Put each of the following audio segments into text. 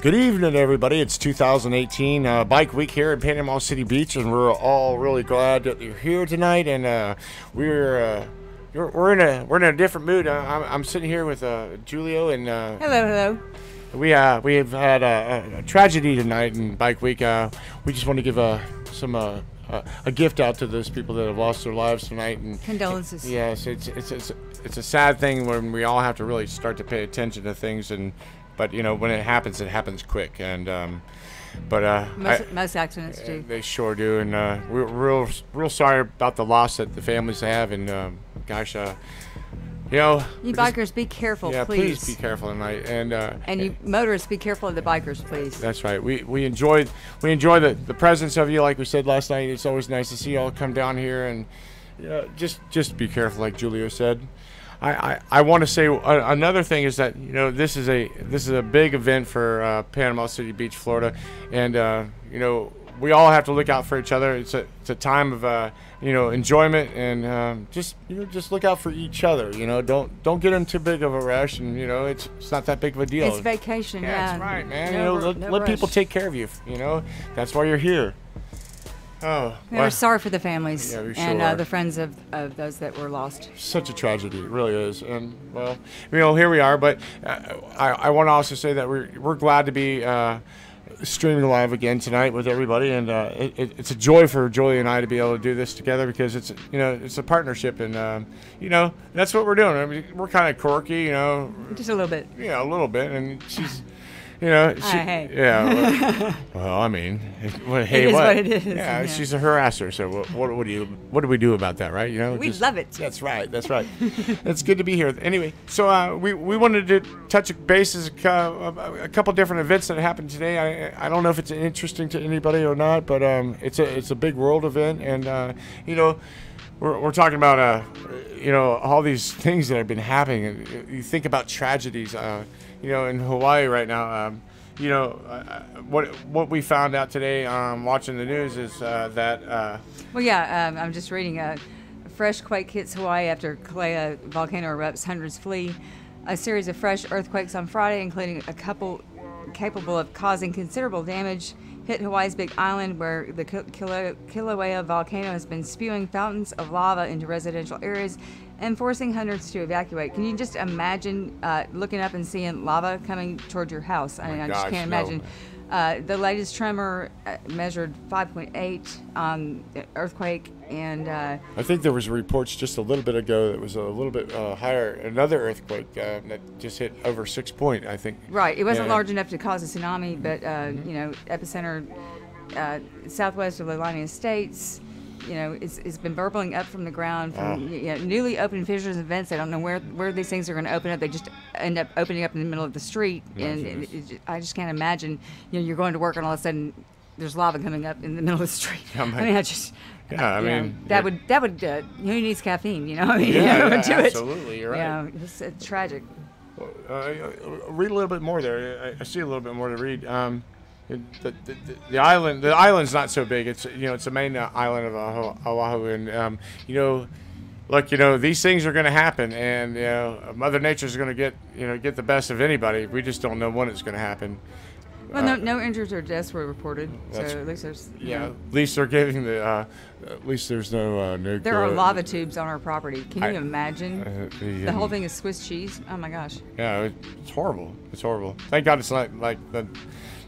Good evening, everybody. It's 2018 Bike Week here at Panama City Beach, and we're all really glad that you're here tonight. And we're in a different mood. I'm sitting here with Julio, and Hello. we've had a tragedy tonight in Bike Week. We just want to give a gift out to those people that have lost their lives tonight. And Condolences. yes, it's a sad thing when we all have to really start to pay attention to things. But you know, when it happens quick, and Most accidents do. they sure do, and we're real sorry about the loss that the families have, and gosh, you know, You bikers, be careful, yeah, please. please be careful tonight, And you motorists, be careful of the bikers, please. That's right. We enjoy the presence of you, like we said last night. It's always nice to see you all come down here, and just be careful, like Julio said. I want to say another thing is that, you know, this is a big event for Panama City Beach, Florida, and you know, we all have to look out for each other. It's a time of enjoyment, and just look out for each other. You know, don't get in too big of a rush, and you know, it's not that big of a deal. It's vacation, yeah. That's right, man. No, let people take care of you. You know, that's why you're here. Oh, We're sorry for the families Yeah, we sure and are. the friends of those that were lost. Such a tragedy, it really is. And well, you know, here we are. But I want to also say that we're glad to be streaming live again tonight with everybody, and it's a joy for Joey and I to be able to do this together, because it's a partnership, and you know, that's what we're doing. I mean, we're kind of quirky, you know. Just a little bit. Yeah, a little bit, and she's. You know, hey. Yeah. Well, I mean, hey, It is what? what it is, Yeah, yeah. she's a harasser. So what do we do about that, right? You know, We love it. That's right. That's right. It's good to be here. Anyway, so we wanted to touch bases a couple different events that happened today. I don't know if it's interesting to anybody or not, but it's a big world event, and you know. We're talking about all these things that have been happening, and you think about tragedies, you know, in Hawaii right now. You know, what we found out today watching the news is that Well, yeah, I'm just reading. A fresh quake hits Hawaii after Kilauea volcano erupts. Hundreds flee. A series of fresh earthquakes on Friday, including a couple capable of causing considerable damage, hit Hawaii's Big Island, where the Kilauea volcano has been spewing fountains of lava into residential areas and forcing hundreds to evacuate. Can you just imagine looking up and seeing lava coming toward your house? I mean, I just gosh, can't no. imagine. The latest tremor measured 5.8 earthquake, and I think there was reports just a little bit ago that was a little bit higher, another earthquake that just hit over 6 point, I think. right, it wasn't Yeah. large enough to cause a tsunami, but you know, epicenter southwest of the Atlantic States. You know, it's been burbling up from the ground from newly opened fissures and vents. They don't know where these things are going to open up. They just end up opening up in the middle of the street, and I just can't imagine. You know, you're going to work and all of a sudden there's lava coming up in the middle of the street. Yeah, I mean, I just. Yeah, I you know, mean, that would who needs caffeine? You know, I mean, Yeah, you know, yeah, do it. absolutely, you're right. Yeah, it's tragic. Read a little bit more there. I see a little bit more to read. The island's not so big. It's it's the main island of Oahu, and look, these things are going to happen, and Mother Nature's going to get the best of anybody. We just don't know when it's going to happen. Well, no injuries or deaths were reported, so at least there's at least they're giving at least there's no nuclear. There are lava tubes on our property. Can you imagine? The whole thing. thing is Swiss cheese. Oh my gosh. Yeah, it's horrible. It's horrible. Thank God it's not like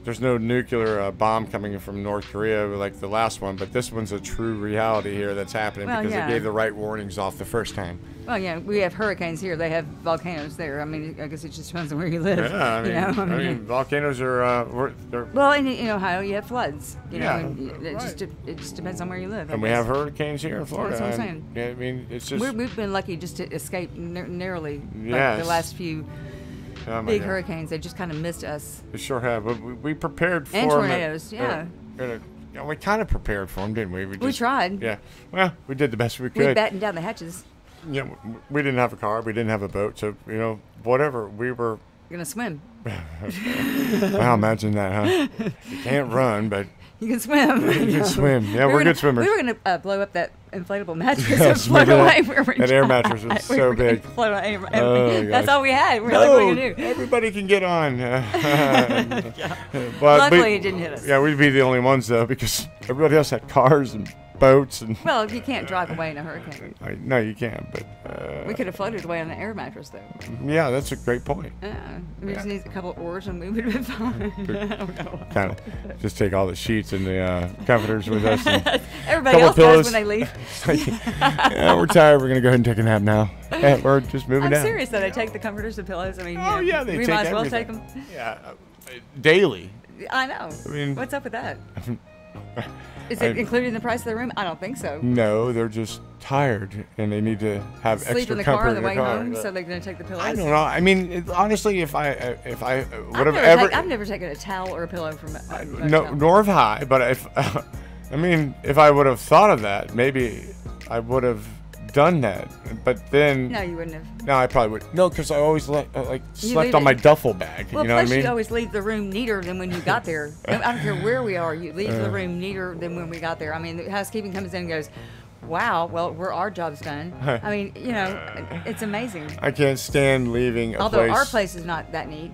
there's no nuclear bomb coming in from North Korea like the last one, but this one's a true reality here that's happening because they gave the right warnings off the first time. Well, yeah, we have hurricanes here. They have volcanoes there. I mean, I guess it just depends on where you live. Yeah, I mean, volcanoes are they're. Well, in Ohio, you have floods. You Yeah, know, and it just depends on where you live. And we have hurricanes here in Florida. That's what I'm saying. Yeah, I mean, it's just. We've been lucky just to escape narrowly Yes. the last few Oh my big God. hurricanes. They just kind of missed us. We sure have, but we prepared for And them. tornadoes, yeah. We kind of prepared for them, didn't we? We tried. Yeah. Well, we did the best we We could. battened down the hatches. Yeah, we didn't have a car. We didn't have a boat. So, whatever. We were. We're gonna swim. Wow, imagine that, huh? You can't run, but You can swim. You can swim. Yeah, we're good swimmers. We were going to blow up that inflatable mattress and Yes, float remember away. that air mattress was so big. Float away. Oh, That's gosh. all we had. We're like, what are you going to do? Everybody can get on. Yeah. But Luckily, it didn't hit us. Yeah, we'd be the only ones, though, because everybody else had cars and boats. And Well, you can't drive away in a hurricane. no, you can't. But We could have floated away on an air mattress, though. yeah, that's a great point. We just need a couple of oars and we would have been fine. Kind of just take all the sheets and the comforters with us. And Everybody couple else pillows. does when they leave. Yeah, we're tired. We're gonna go ahead and take a nap now. Yeah, we're just moving I'm down. serious though. They take the comforters and pillows. I mean, Oh yeah, they we take might as well everything. take them. Yeah, daily. I know. I mean- What's up with that? Is it included in the price of the room? I don't think so. No, they're just tired and they need to have Sleep extra in the comfort car on in the the way car. home, so they're going to take the pillows. I don't know. I mean, honestly, if I would have I've never taken a towel or a pillow from a no, motel. nor have I. But if I mean, if I would have thought of that, maybe I would have done that. But then No, you wouldn't have. no, I probably would. No, because I always slept leave on it- my duffel bag. Well, you know what I plus mean? you always leave the room neater than when you got there. I don't care where we are. You leave the room neater than when we got there. I mean, the housekeeping comes in and goes, wow, well, our job's done. I mean, you know, it's amazing. I can't stand leaving a Although place. our place is not that neat.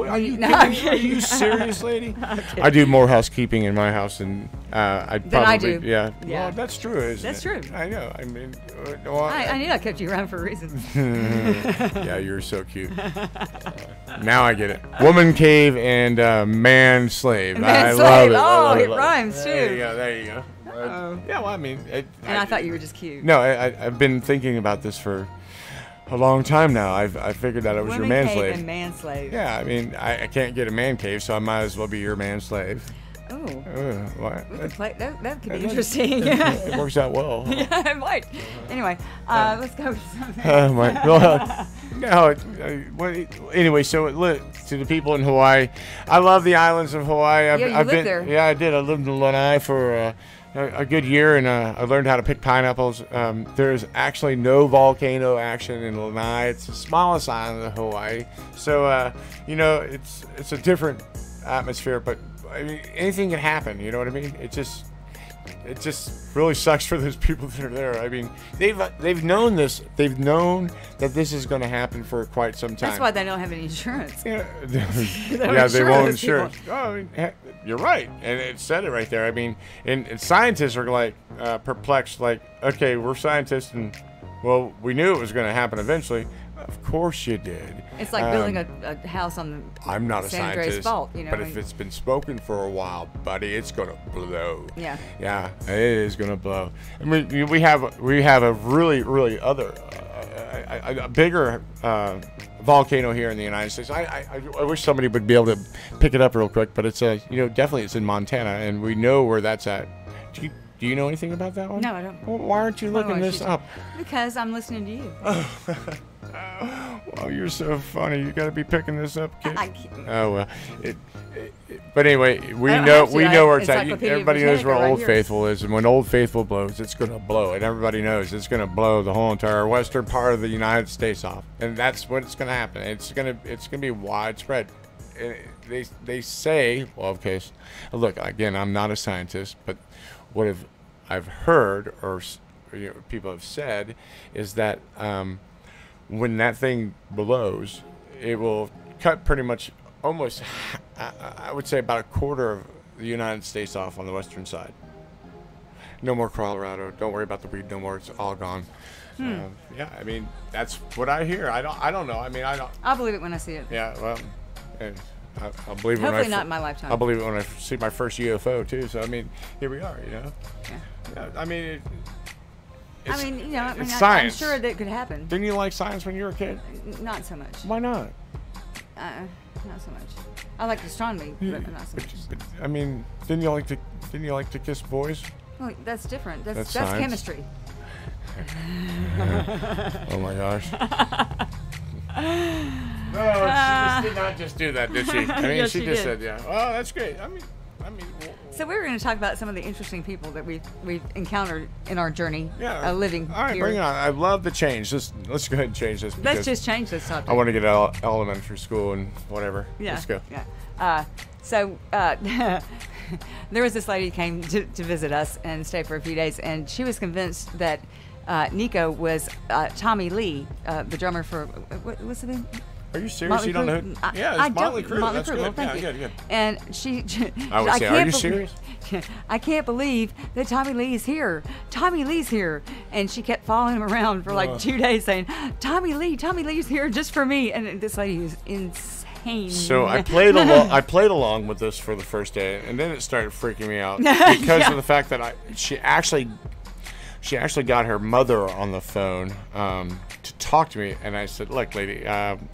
Are you, No, I'm kidding? Are you kidding. serious, lady? I do more housekeeping in my house than I probably. I do. Yeah. Yeah. Well, that's true, isn't That's it? true. I know. I mean, I knew I kept you around for a reason. yeah, you're so cute. Now I get it. Woman cave and man slave. Man I slave. love it. Oh, I love it rhymes, There too. you go. There you go. Uh-oh. Yeah, well, I mean, And I thought you were just cute. No, I've been thinking about this for a long time now. I figured that I was Woman your man cave slave. and man slave. Yeah, I mean, I can't get a man cave, so I might as well be your man slave. Oh. What? We could play, that could be It- interesting. It works out well. Yeah, it might. Anyway, let's go with something. Oh my God. No. Anyway, so to the people in Hawaii, I love the islands of Hawaii. Yeah, you I've lived been there. Yeah, I did. I lived in Lanai for a good year, and I learned how to pick pineapples. There's actually no volcano action in Lanai. It's the smallest island of Hawaii, so you know it's a different atmosphere. But I mean, anything can happen. You know what I mean? It just really sucks for those people that are there. I mean, they've known this. They've known that this is going to happen for quite some time. That's why they don't have any insurance. Yeah, don't yeah, they insure won't those insure. people. Oh, I mean, you're right, and it said it right there. I mean, and scientists are like perplexed. Like, okay, we're scientists, and well, we knew it was going to happen eventually. Of course you did. It's like building a house on the I'm not a San Andreas scientist, fault, you know. but if it's been spoken for a while, buddy, it's gonna blow. Yeah. Yeah, it is gonna blow. I mean, we have a really other a bigger volcano here in the United States. I wish somebody would be able to pick it up real quick, but it's definitely it's in Montana, and we know where that's at. Do you know anything about that one? No, I don't. Well, why aren't you looking this up? Because I'm listening to you. Well, you're so funny. You got to be picking this up, kid. I can't. Oh well, but anyway, we I don't know have to. we I- know where it's at. Encyclopedia Everybody knows where Britannica right Old here. Faithful is, and when Old Faithful blows, it's gonna blow, and everybody knows it's gonna blow the whole entire western part of the United States off, and that's what's gonna happen. It's gonna be widespread. And they say, well, okay, look, again, I'm not a scientist, but what I've heard or people have said is that when that thing blows, it will cut pretty much almost, I would say about a quarter of the United States off on the western side. No more Colorado. Don't worry about the weed no more. It's all gone. Yeah, I mean, that's what I hear. I don't know. I mean, I don't. I'll believe it when I see it. Yeah, well, I'll believe it when Hopefully not in my lifetime. I'll believe it when I see my first UFO too. So I mean, here we are. You know. Yeah. Yeah, I mean, I mean, you know, I'm science. sure that could happen. Didn't you like science when you were a kid? Not so much. Why not? Not so much. I liked astronomy, but not so much. But, I mean, didn't you like to kiss boys? Well, that's different. That's science. chemistry. Oh my gosh. No, she did not just do that, did she? I mean, Yes, she she just did. said, yeah. Oh, that's great. I mean. So we're going to talk about some of the interesting people that we've encountered in our journey, Yeah. living All right, here. bring it on. I love the change. Let's go ahead and change this. Let's because just change this topic. I want to get out of elementary school and whatever. Yeah. Let's go. Yeah. So there was this lady who came to visit us and stay for a few days, and she was convinced that Nicko was Tommy Lee, the drummer for what's the name? Are you serious? Motley You don't know? Crue? Yeah, it's Motley Crue. Motley That's Crue. good. Well, thank yeah, you. good. And she, I would say, are you serious? I can't believe that Tommy Lee's here. Tommy Lee's here. And she kept following him around for like 2 days saying, Tommy Lee's here just for me. And this lady is insane. So I played along with this for the first day, and then it started freaking me out because of the fact that she actually got her mother on the phone to talk to me, and I said, "Look, lady,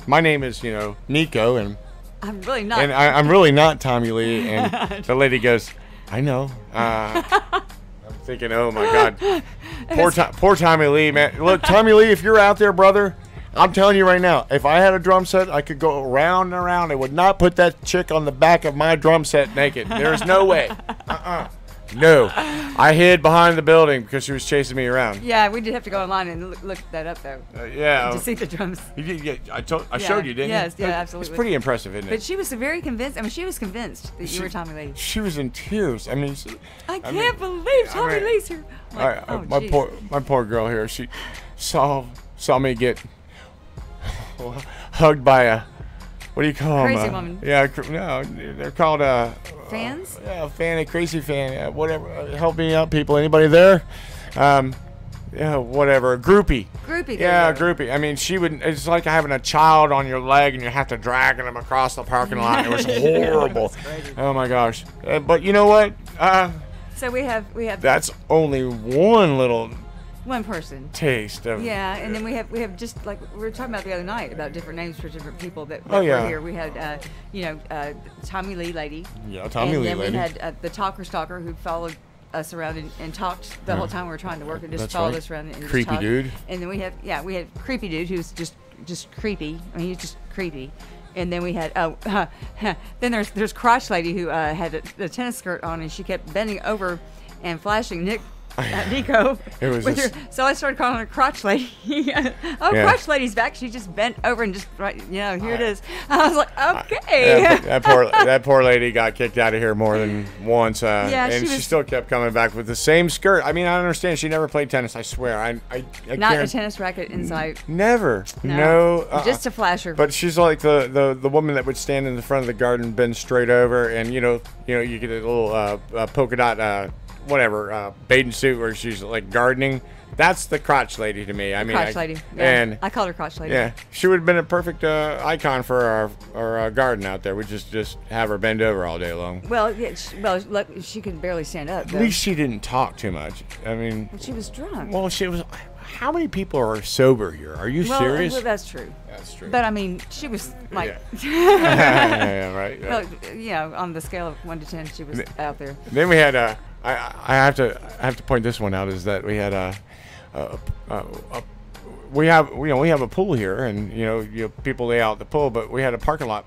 my name is Nicko, and I'm really not. And I'm really not Tommy Lee." And the lady goes, "I know." I'm thinking, "Oh my God, poor Tommy Lee, man. Look, Tommy Lee, if you're out there, brother, I'm telling you right now, if I had a drum set, I could go around and around. I would not put that chick on the back of my drum set naked. There's no way. No. I hid behind the building because she was chasing me around. Yeah, we did have to go online and look that up, though. Yeah. To see the drums. You did, yeah, I showed you, didn't yes, you? Yes, yeah, absolutely. It's pretty impressive, isn't it? But she was very convinced. I mean, she was convinced that you were Tommy Lee. She was in tears. I mean, I can't believe Tommy Lee's here. Like, my poor girl here. She saw me get hugged by a, what do you call them? Crazy woman. Yeah, no, they're called fans. A crazy fan. Whatever. Help me out, people. Anybody there? Yeah, whatever. A groupie. Groupie. Yeah, groupie. I mean, she would. It's like having a child on your leg and you have to drag them across the parking lot. It was horrible. Oh my gosh. But you know what? So we have. That's only one little. One person. Taste of. Yeah, and then we have just like we were talking about the other night about different names for different people that were here. We had Tommy Lee lady. Yeah, Tommy Lee lady. And then we had the talker stalker who followed us around and talked the whole time we were trying to work and just followed us around and creepy just dude. And then we had creepy dude who's just creepy. I mean, he's just creepy. And then we had then there's crotch lady who had a tennis skirt on and she kept bending over and flashing Nicko. So I started calling her crotch lady. Crotch lady's back. She just bent over and just here it is. I was like, okay. That poor lady got kicked out of here more than once. And she still kept coming back with the same skirt. I mean, I understand she never played tennis. I swear. I not a tennis racket inside. Never. No. Just a flasher. But she's like the woman that would stand in the front of the garden, bend straight over, and you get a little polka dot. Bathing suit where she's like gardening. That's the crotch lady to me. I mean, crotch lady. Yeah. And I called her crotch lady. Yeah, she would have been a perfect icon for our garden out there. We just have her bend over all day long. Well, she could barely stand up. At least she didn't talk too much. I mean, she was drunk. Well, she was. How many people are sober here? Are you serious? Well, that's true. That's true. But I mean, she was like. Yeah, right. Well, on the scale of 1 to 10, she was out there. Then we had I have to point this one out is that we had we have a pool here and people lay out the pool, but we had a parking lot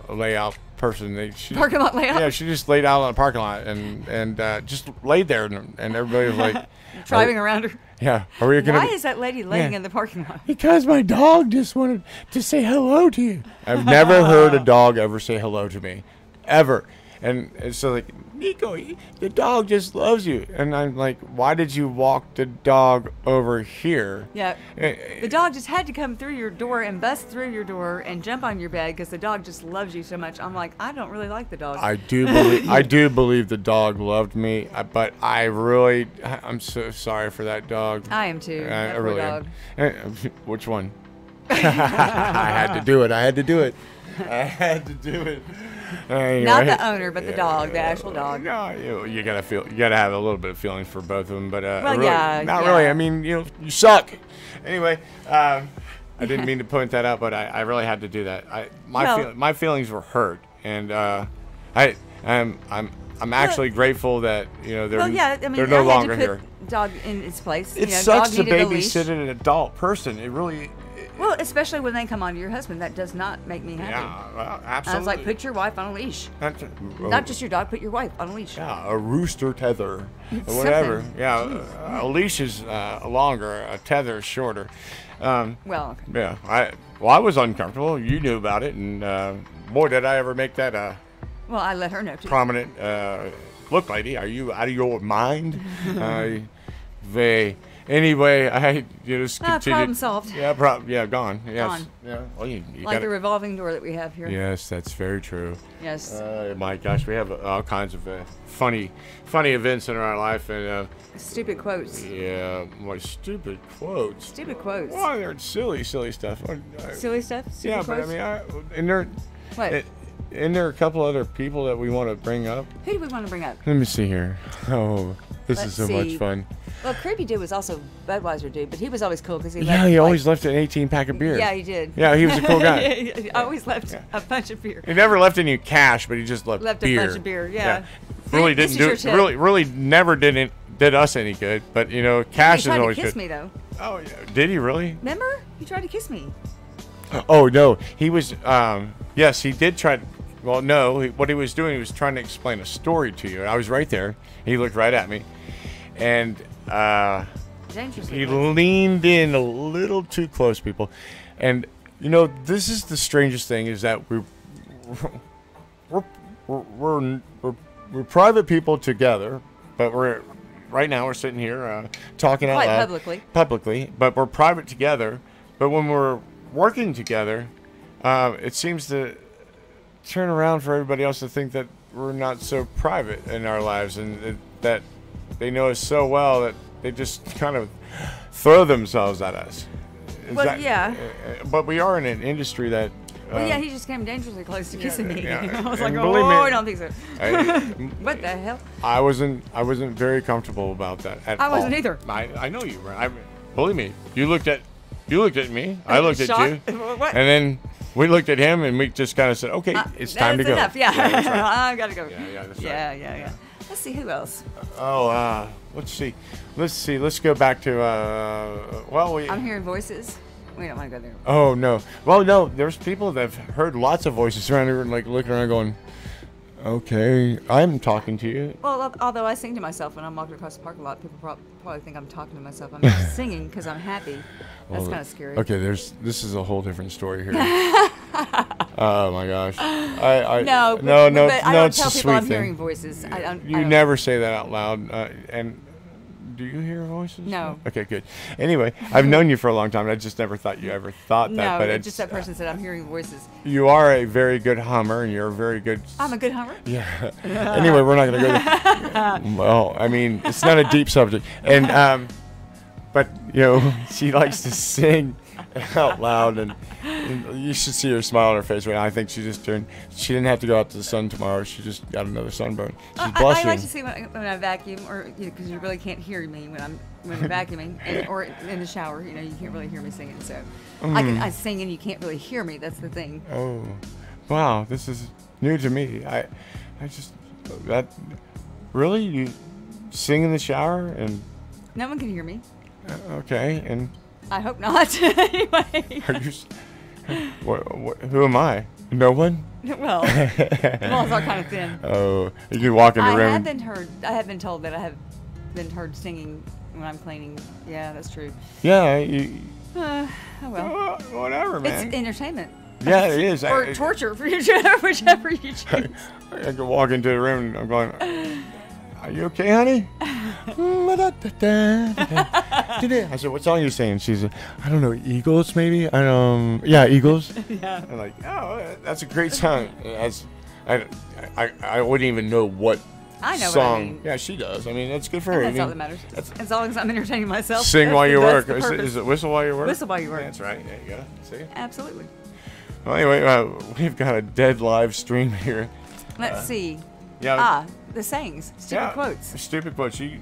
layout person. Parking lot layout. Yeah, she just laid out on the parking lot and just laid there and everybody was like driving around her. Yeah, Why is that lady laying in the parking lot? Because my dog just wanted to say hello to you. I've never heard a dog ever say hello to me, ever. And so like, Nicko, the dog just loves you. And I'm like, why did you walk the dog over here? Yeah. The dog just had to come through your door and bust through your door and jump on your bed because the dog just loves you so much. I'm like, I don't really like the dog. I do believe the dog loved me, but I'm so sorry for that dog. I am too. I really am. Which one? I had to do it. Anyway, not the owner, but the dog, the actual dog. No, you gotta have a little bit of feelings for both of them, but not really. I mean, you suck. Anyway, I didn't mean to point that out, but I really had to do that. My feelings were hurt, and I'm actually grateful that they're no longer here. Dog in its place. It sucks to babysit an adult person. It really. Well, especially when they come onto your husband, that does not make me happy. Yeah, well, absolutely. I was like, put your wife on a leash. Not just your dog, put your wife on a leash. Yeah, a rooster tether, or whatever. Yeah, a leash is longer, a tether is shorter. Well, okay. Yeah, I was uncomfortable. You knew about it, and boy, did I ever make that Well, I let her know too. prominent. Look, lady, are you out of your mind? Anyway, I just continued. Problem solved. Yeah, gone. Yes. Gone. Yeah. Well, you Like gotta, the revolving door that we have here. yes, that's very true. Yes. My gosh, we have all kinds of funny events in our life, and Stupid quotes. yeah, my stupid quotes. Stupid quotes. Well, they're silly stuff. Silly stuff. Stupid Yeah, quotes. but I mean, and there, What? and there are a couple other people that we want to bring up. Who do we want to bring up? Let me see here. Oh, this Let's is so much see. fun. Well, Creepy Dude was also Budweiser dude, but he was always cool because he. Yeah, left, he like- always left an 18-pack of beer. Yeah, he did. Yeah, he was a cool guy. He always left a bunch of beer. He never left any cash, but he just left beer. A bunch of beer. Yeah. Really This didn't is do your tip. really never did us any good. But you know, cash He is tried always to kiss good. me though. Oh yeah, did he really? Remember? He tried to kiss me. Oh no, he was. Yes, he did try. Well, no, what he was doing, he was trying to explain a story to you. I was right there. He looked right at me, and Dangerously. he close. leaned in a little too close, people. And you know, this is the strangest thing: is that we're private people together, but right now we're sitting here talking out Quite loud publicly. but we're private together. But when we're working together, it seems to turn around for everybody else to think that we're not so private in our lives, and that they know us so well that they just kind of throw themselves at us. Well, yeah. But we are in an industry that. Well, yeah, he just came dangerously close to kissing me. yeah. I was like, And oh, believe me, I don't think so. I, What the hell? I wasn't very comfortable about that at all. I wasn't either. I know you were. Believe me. You looked at me. I looked at Shocked? you. What? And then we looked at him, and we just kind of said, "Okay, it's time to go." That's enough. Yeah, that's right. I gotta go. Yeah, that's right. Yeah. Let's see who else. Oh, let's see. Let's go back to I'm hearing voices. We don't want to go there. Oh no. Well, no. There's people that have heard lots of voices around here and like looking around, going, "Okay, I'm talking to you." Well, although I sing to myself when I'm walking across the parking lot, people probably think I'm talking to myself. I'm just singing because I'm happy. That's kind of scary. Okay, this is a whole different story here. Oh my gosh. No, but I don't it's tell a people sweet I'm thing. hearing voices. I don't. You never say that out loud. And do you hear voices? No. Okay, good. Anyway, I've known you for a long time. And I just never thought you ever thought that. No, but it's just that person said I'm hearing voices. You are a very good hummer, and you're a very good. I'm a good hummer. Yeah. Anyway, we're not going to go there. Well, I mean, it's not a deep subject. And, but, you know, she likes to sing out loud, and you should see her smile on her face right now. I think she didn't have to go out to the sun tomorrow. She just got another sunburn. She's blushing. I like to see when I vacuum, or because you really can't hear me when I'm vacuuming, or in the shower. You know, you can't really hear me singing. So I sing and you can't really hear me. That's the thing. Oh, wow! This is new to me. I just really, you sing in the shower and. No one can hear me. Okay, and. I hope not. Anyway. Are you? Who am I? No one. Well, walls are kind of thin. Oh, you can walk in the room. I have been told that I have been heard singing when I'm cleaning. Yeah, that's true. Yeah. Oh well. Whatever, man. It's entertainment. Yeah, it is. Or torture, whichever you choose. I can walk into the room and I'm going, "Are you okay, honey?" I said, "What song are you singing?" She said, "I don't know, Eagles maybe." Yeah, Eagles. Yeah. I'm like, "Oh, that's a great song." I wouldn't even know what I know song. what I mean. Yeah, she does. I mean, that's good for her. That's I all mean, that matters. As long as I'm entertaining myself. Sing while you that's work. the purpose. Is it whistle while you work? Whistle while you work. That's right. There you go. See? Absolutely. Well, anyway, we've got a dead live stream here. Let's see. Yeah. The sayings. Stupid quotes. Stupid quotes. You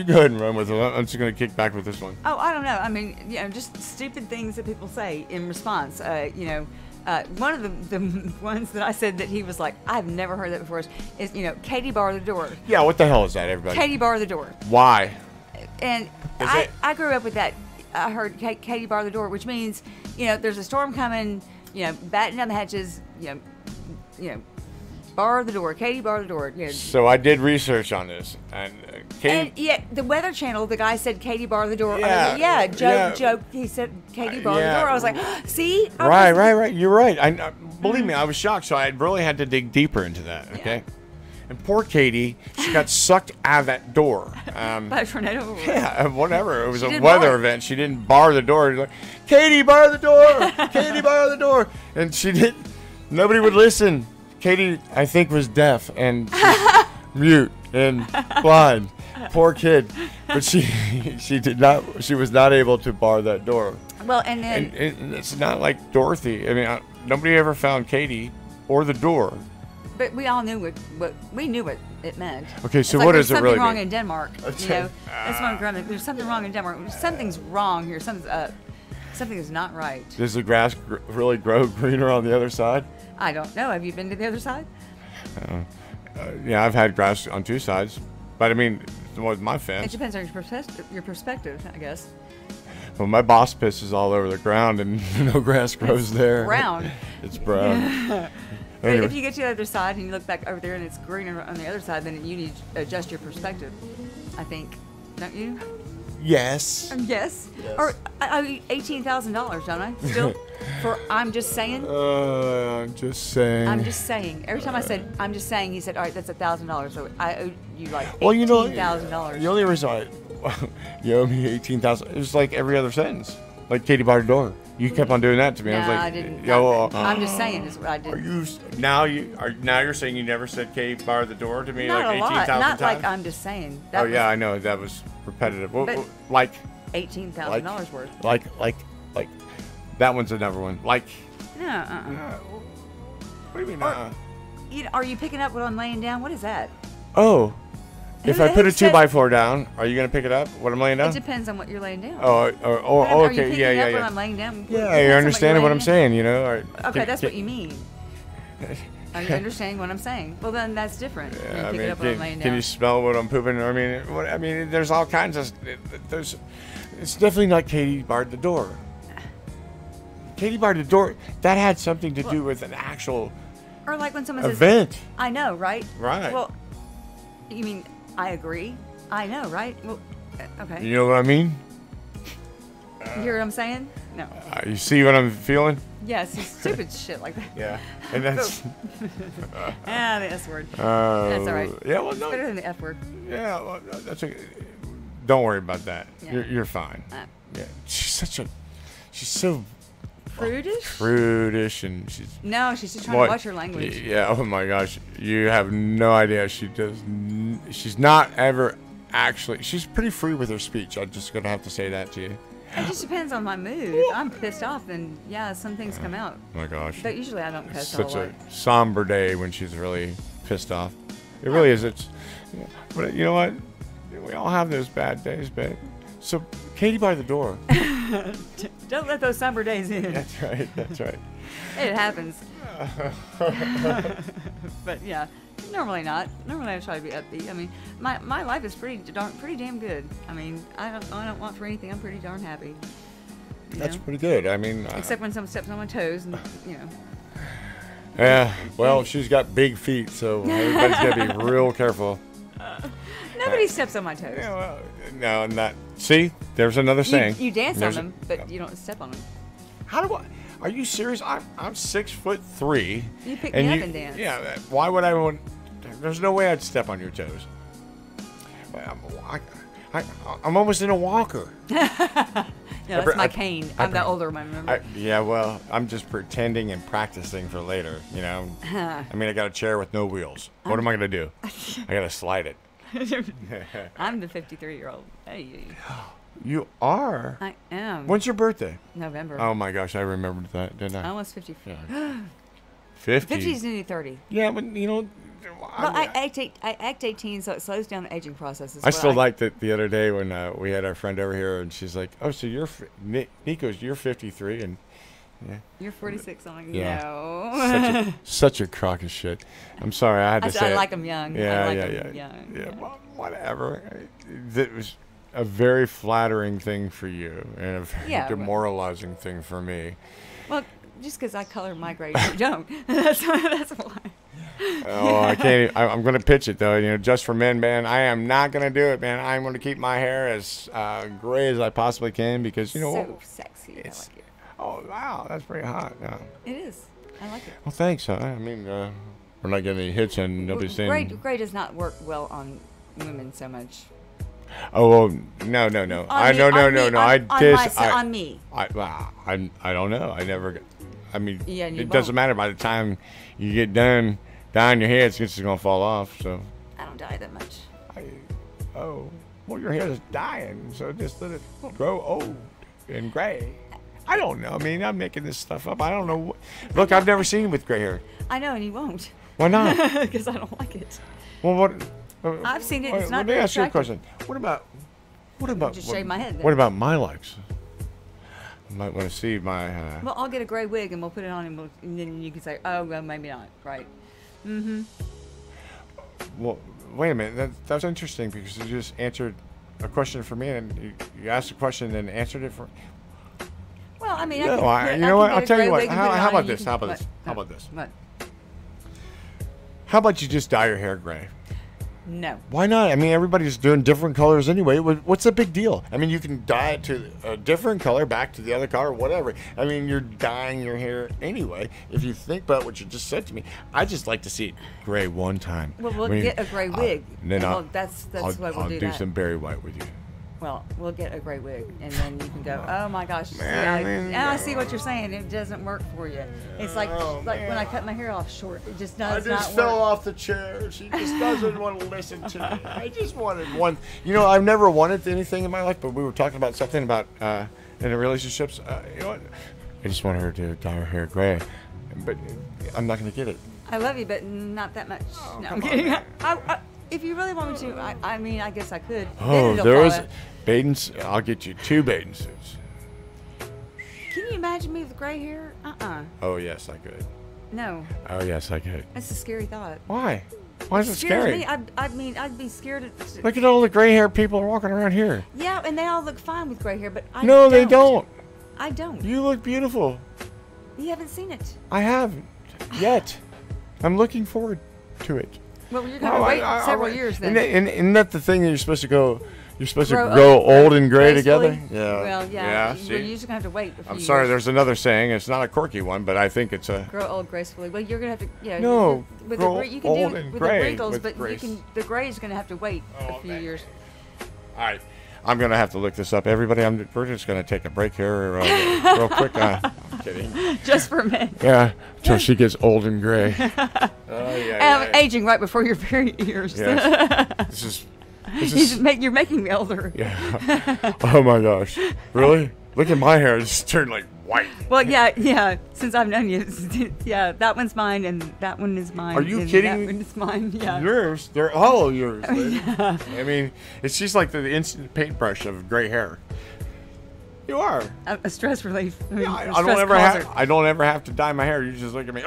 go ahead and run with it. I'm just going to kick back with this one. Oh, I don't know. I mean, just stupid things that people say in response. One of the ones that I said that he was like, I've never heard that before, is, Katie bar the door. Yeah, what the hell is that, everybody? Katie bar the door. Why? And I grew up with that. I heard Katie bar the door, which means, there's a storm coming, batten down the hatches, bar the door, Katie bar the door. So I did research on this, and Katie. And the Weather Channel, the guy said Katie bar the door. Yeah, joke. He said Katie bar the door. I was like, see? Right. You're right. believe me, I was shocked. So I really had to dig deeper into that. Okay. And poor Katie, she got sucked out of that door. By a tornado. Yeah, whatever. It was She a didn't weather bar it. event. She didn't bar the door. Like, Katie, bar the door. Katie, bar the door. And she didn't. Nobody would listen. Katie, I think, was deaf and mute and blind. Poor kid. But she did not. She was not able to bar that door. Well, and then And it's not like Dorothy. I mean, nobody ever found Katie or the door. but we all knew what we knew what it meant. Okay, so It's what like does it there's really something wrong mean? in Denmark. You know, that's what I'm grabbing. There's something wrong in Denmark. Something's wrong here. Something's up. Something is not right. Does the grass really grow greener on the other side? I don't know. Have you been to the other side? Yeah, I've had grass on two sides, but I mean, with my It fence. depends on your perspective, I guess. Well, my boss pisses all over the ground, and no grass grows there. Brown. It's brown. But Anyway. if you get to the other side and you look back over there and it's greener on the other side, then you need to adjust your perspective, I think. Don't you? Yes. Yes. Or I owe you $18,000, don't I? Still? For I'm just saying? I'm just saying. I'm just saying. Every time I said, I'm just saying, he said, all right, that's $1,000. So I owe you like $18,000. Well, you know, the only reason you owe me $18,000. It was like every other sentence, like Katie barred the door. You kept on doing that to me. No, I was like, I didn't. Yeah, well, I'm just saying is what I did. Are you now you're saying you never said Katie barred the door to me Not like a lot. 18,000 Not times? like I'm just saying. That Oh was yeah, I know that was repetitive. But- Like $18,000 worth. like that one's another one. Like No. what do you mean? Are you picking up what I'm laying down? What is that? Oh, if Who I the put a heck said- 2x4 down, are you gonna pick it up? What I'm laying down? It depends on what you're laying down. Oh, But are you okay, picking yeah, up yeah, what yeah. I'm laying down? Yeah, Depends you're on understanding what I'm laying saying, you know? down. Okay, that's what you mean. Are you understanding what I'm saying? Well, then that's different. When you I pick mean, up what I'm laying can down. you smell what I'm pooping? I mean, there's all kinds of. It's definitely not Katie barred the door. Katie barred the door. That had something to do with an actual Or like when someone says, event. I know, right? Right. Well, you mean, I agree? I know, right? Well, okay. You know what I mean? You hear what I'm saying? No. You see what I'm feeling? Yes, stupid shit like that. Yeah. And that's. The S word. That's all right. Yeah. Well, It's no. better than the F word. Yeah. Well, that's okay. Don't worry about that. Yeah. You're fine. Yeah. She's so Prudish? prudish and she's. No, she's just trying Boy, to watch her language. Yeah. Oh my gosh. You have no idea. She's not ever actually. She's pretty free with her speech. I'm just gonna have to say that to you. It just depends on my mood. If I'm pissed off, then yeah, some things come out. Oh my gosh. But usually I don't cuss a Such whole a lot. somber day when she's really pissed off. It really is. But you know what? We all have those bad days, babe. So Katie by the door. Don't let those somber days in. That's right. That's right. It happens. But yeah, normally not. Normally I try to be upbeat. I mean, my life is pretty damn good. I mean, I don't want for anything. I'm pretty darn happy. You That's know? pretty good. I mean. Except when someone steps on my toes, and you know. Yeah. Well, she's got big feet, so everybody's gotta be real careful. Nobody steps on my toes. Yeah. Well, no, not. See, there's another saying. You dance on There's them, but you don't step on them. How do I? Are you serious? I'm 6'3". You pick me up and dance. Yeah. Why would I want? There's no way I'd step on your toes. I'm almost in a walker. No, that's my cane. I'm the older one, remember? Yeah, well, I'm just pretending and practicing for later, you know. I mean, I got a chair with no wheels. What am I going to do? I got to slide it. I'm the 53-year-old. Hey. You are? I am. When's your birthday? November. Oh, my gosh, I remembered that, didn't I? Almost 50. Yeah. 50? 50 is nearly 30. Yeah, but, you know... Well, I act 18, so it slows down the aging process. is I what still liked it the other day when we had our friend over here, and she's like, "Oh, so you're Nicko's? You're 53, and yeah, You're 46. I'm like, Yeah. no. such a crock of shit." I'm sorry, I had to I say. like them young. Yeah, I like yeah, them yeah, young. yeah. Well, whatever. It was a very flattering thing for you, and a very Yeah, demoralizing thing for me. Well, just because I color my gray, you don't. That's why. Oh, I can't. I'm going to pitch it though. You know, just for men, man. I am not going to do it, man. I'm going to keep my hair as gray as I possibly can because you know. So sexy. I It's- like it. Oh wow, that's pretty hot. Yeah. It is. I like it. Well, thanks. I mean, we're not getting any hits and nobody's saying. Gray does not work well on women so much. Oh, well, no. On I me, no. on me. I don't know. I never. I mean, Yeah, and you it doesn't won't. matter. By the time you get done dyeing your hair, it's just gonna fall off. So. I don't dye that much. Oh, well, your hair is dying, so just let it grow old and gray. I don't know. I mean, I'm making this stuff up. I don't know. Look, I've never seen you with gray hair. I know, and you won't. Why not? Because I don't like it. Well, what? I've seen it. It's not Let me very ask you a attractive. question. What about? Just shave my head then. What about my likes? You might want to see my. Well, I'll get a gray wig and we'll put it on, and then you can say, "Oh, well, maybe not." Right? Mm-hmm. Well, wait a minute. That's interesting because you just answered a question for me, and you asked a question and then answered it for. Well, I mean, No, you know what? I'll tell you what. How about this? How about this? How about this? What? How about you just dye your hair gray? No. Why not? I mean, everybody's doing different colors anyway. What's the big deal? I mean, you can dye it to a different color, back to the other color, whatever. I mean, you're dyeing your hair anyway. If you think about what you just said to me, I just like to see it gray one time. Well, we'll get a gray wig. Then that's what we'll I'll do. do some berry white with you. Well, we'll get a gray wig, and then you can go, oh my gosh. Man, I see what you're saying. It doesn't work for you. It's like when I cut my hair off short. It just does not work. I just fell off the chair. She just doesn't want to listen to me. I just wanted one. You know, I've never wanted anything in my life, but we were talking about something about in the relationships. You know what? I just want her to dye her hair gray, but I'm not going to get it. I love you, but not that much. Oh, No, I'm kidding. If you really want me to, I mean, I guess I could. Oh, there was bathing. I'll get you 2 bathing suits. Can you imagine me with gray hair? Oh yes, I could. No. Oh yes, I could. That's a scary thought. Why? Why is it Scares scary? me. I mean, I'd be scared. Look at all the gray hair people are walking around here. Yeah, and they all look fine with gray hair, but I No, they don't. I don't. You look beautiful. You haven't seen it. I haven't yet. I'm looking forward to it. Well, you're going to wait several years then. Isn't that the thing that you're supposed to go? You're supposed to Grow grow old and gray gracefully? together. Yeah. Well, yeah. Yeah. You're See, just going to have to wait a few I'm sorry. years. There's another saying. It's not a quirky one, but I think it's a. Grow old gracefully. Well, you're going to have to. Yeah. No, With grow you can old do and with gray the wrinkles, with but grace. the gray is going to have to wait a few okay. years. All right. I'm gonna have to look this up. Everybody, we're just gonna take a break here real quick. I'm kidding. Just for a minute. Yeah, until she gets old and gray. Yeah. Aging right before your very ears. Yes. You're making me older. Yeah. Oh my gosh. Really? Look at my hair. It's turned like white. Well, yeah. Since I've known you, yeah, that one's mine and that one is mine. Are you and kidding? That one is mine. Yeah. Yours? They're all yours. Lady. Yeah. I mean, it's just like the instant paintbrush of gray hair. You are. A stress relief. I mean, Yeah, a I don't stress ever causer. I don't ever have to dye my hair. You just look at me.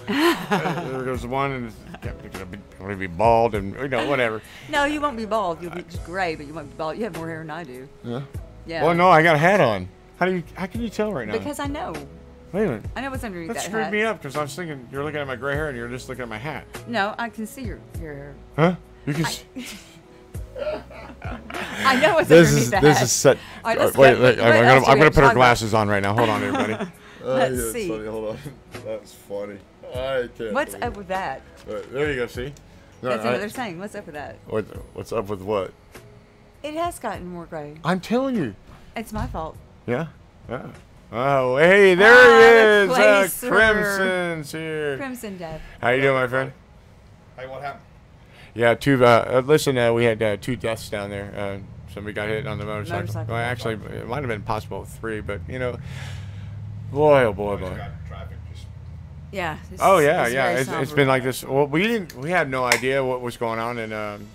There goes one, and it's gonna be bald, and whatever. No, you won't be bald. You'll be just gray, but you won't be bald. You have more hair than I do. Yeah. Yeah. Well, no, I got a hat on. How can you tell right now? Because I know. Wait a minute. I know what's underneath That that screwed hat. me up because I was thinking you're looking at my gray hair and you're just looking at my hat. No, I can see your hair. Huh? You can. I know what's underneath the hat. This is set. All right, let's wait, go. wait, What else I'm do we gonna have to put her talk glasses on right now. Hold on, everybody. Let's yeah, see. Funny. Hold on. That's funny. I can't. What's up with that? There you go. See. No, That's another saying. What's up with that? What's up with what? It has gotten more gray. I'm telling you. It's my fault. Yeah. Yeah. Oh, hey, there he the is. placer. Crimson's here. Crimson Death. How you doing, my friend? Hey, what happened? Yeah, listen, we had 2 deaths down there. Somebody got hit on the motorcycle. Well, actually, it might have been possible 3, but boy, oh boy, boy. Traffic just Yeah. Oh yeah, it's yeah. very It's somber. been like this. Well, we had no idea what was going on, and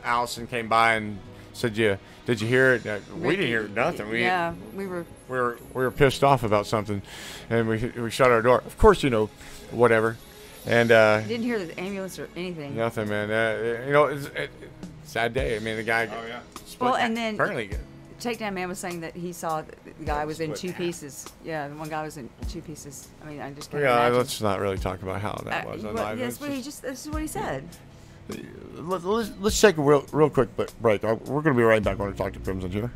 Allison came by and said, did you hear it? We didn't hear nothing. We were. We were pissed off about something, and we shut our door. Of course, whatever. And Didn't hear the ambulance or anything. nothing, man. It's sad day. I mean, the guy. Oh, yeah. Well, and then apparently. Takedown Man was saying that he saw the guy was in Split 2 half. pieces. Yeah, the one guy was in 2 pieces. I mean, I just can't Yeah, imagine. let's not really talk about how that was on live. Yes, It's well, just- this is what he said. let's take a real quick break. We're going to be right back when we talk to Crimson here.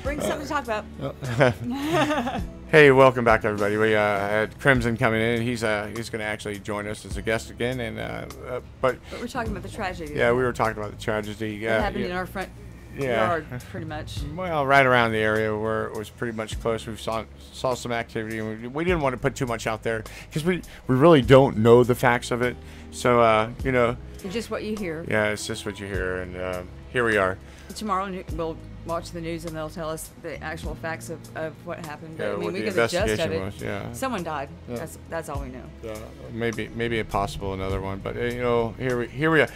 Bring something to talk about. Hey, welcome back, everybody. We had Crimson coming in. He's going to actually join us as a guest again. And but we're talking about the tragedy. Yeah, we were talking about the tragedy. That happened in our front yard, pretty much. Well, right around the area where it was pretty much close. We saw some activity, and we didn't want to put too much out there because we really don't know the facts of it. So It's just what you hear. Yeah, it's just what you hear, and here we are. Tomorrow we'll watch the news and they'll tell us the actual facts of what happened. Yeah, I mean, what we the get the gist of investigation it. was, yeah. Someone died. Yeah. That's all we know. Maybe impossible another one, but here we are.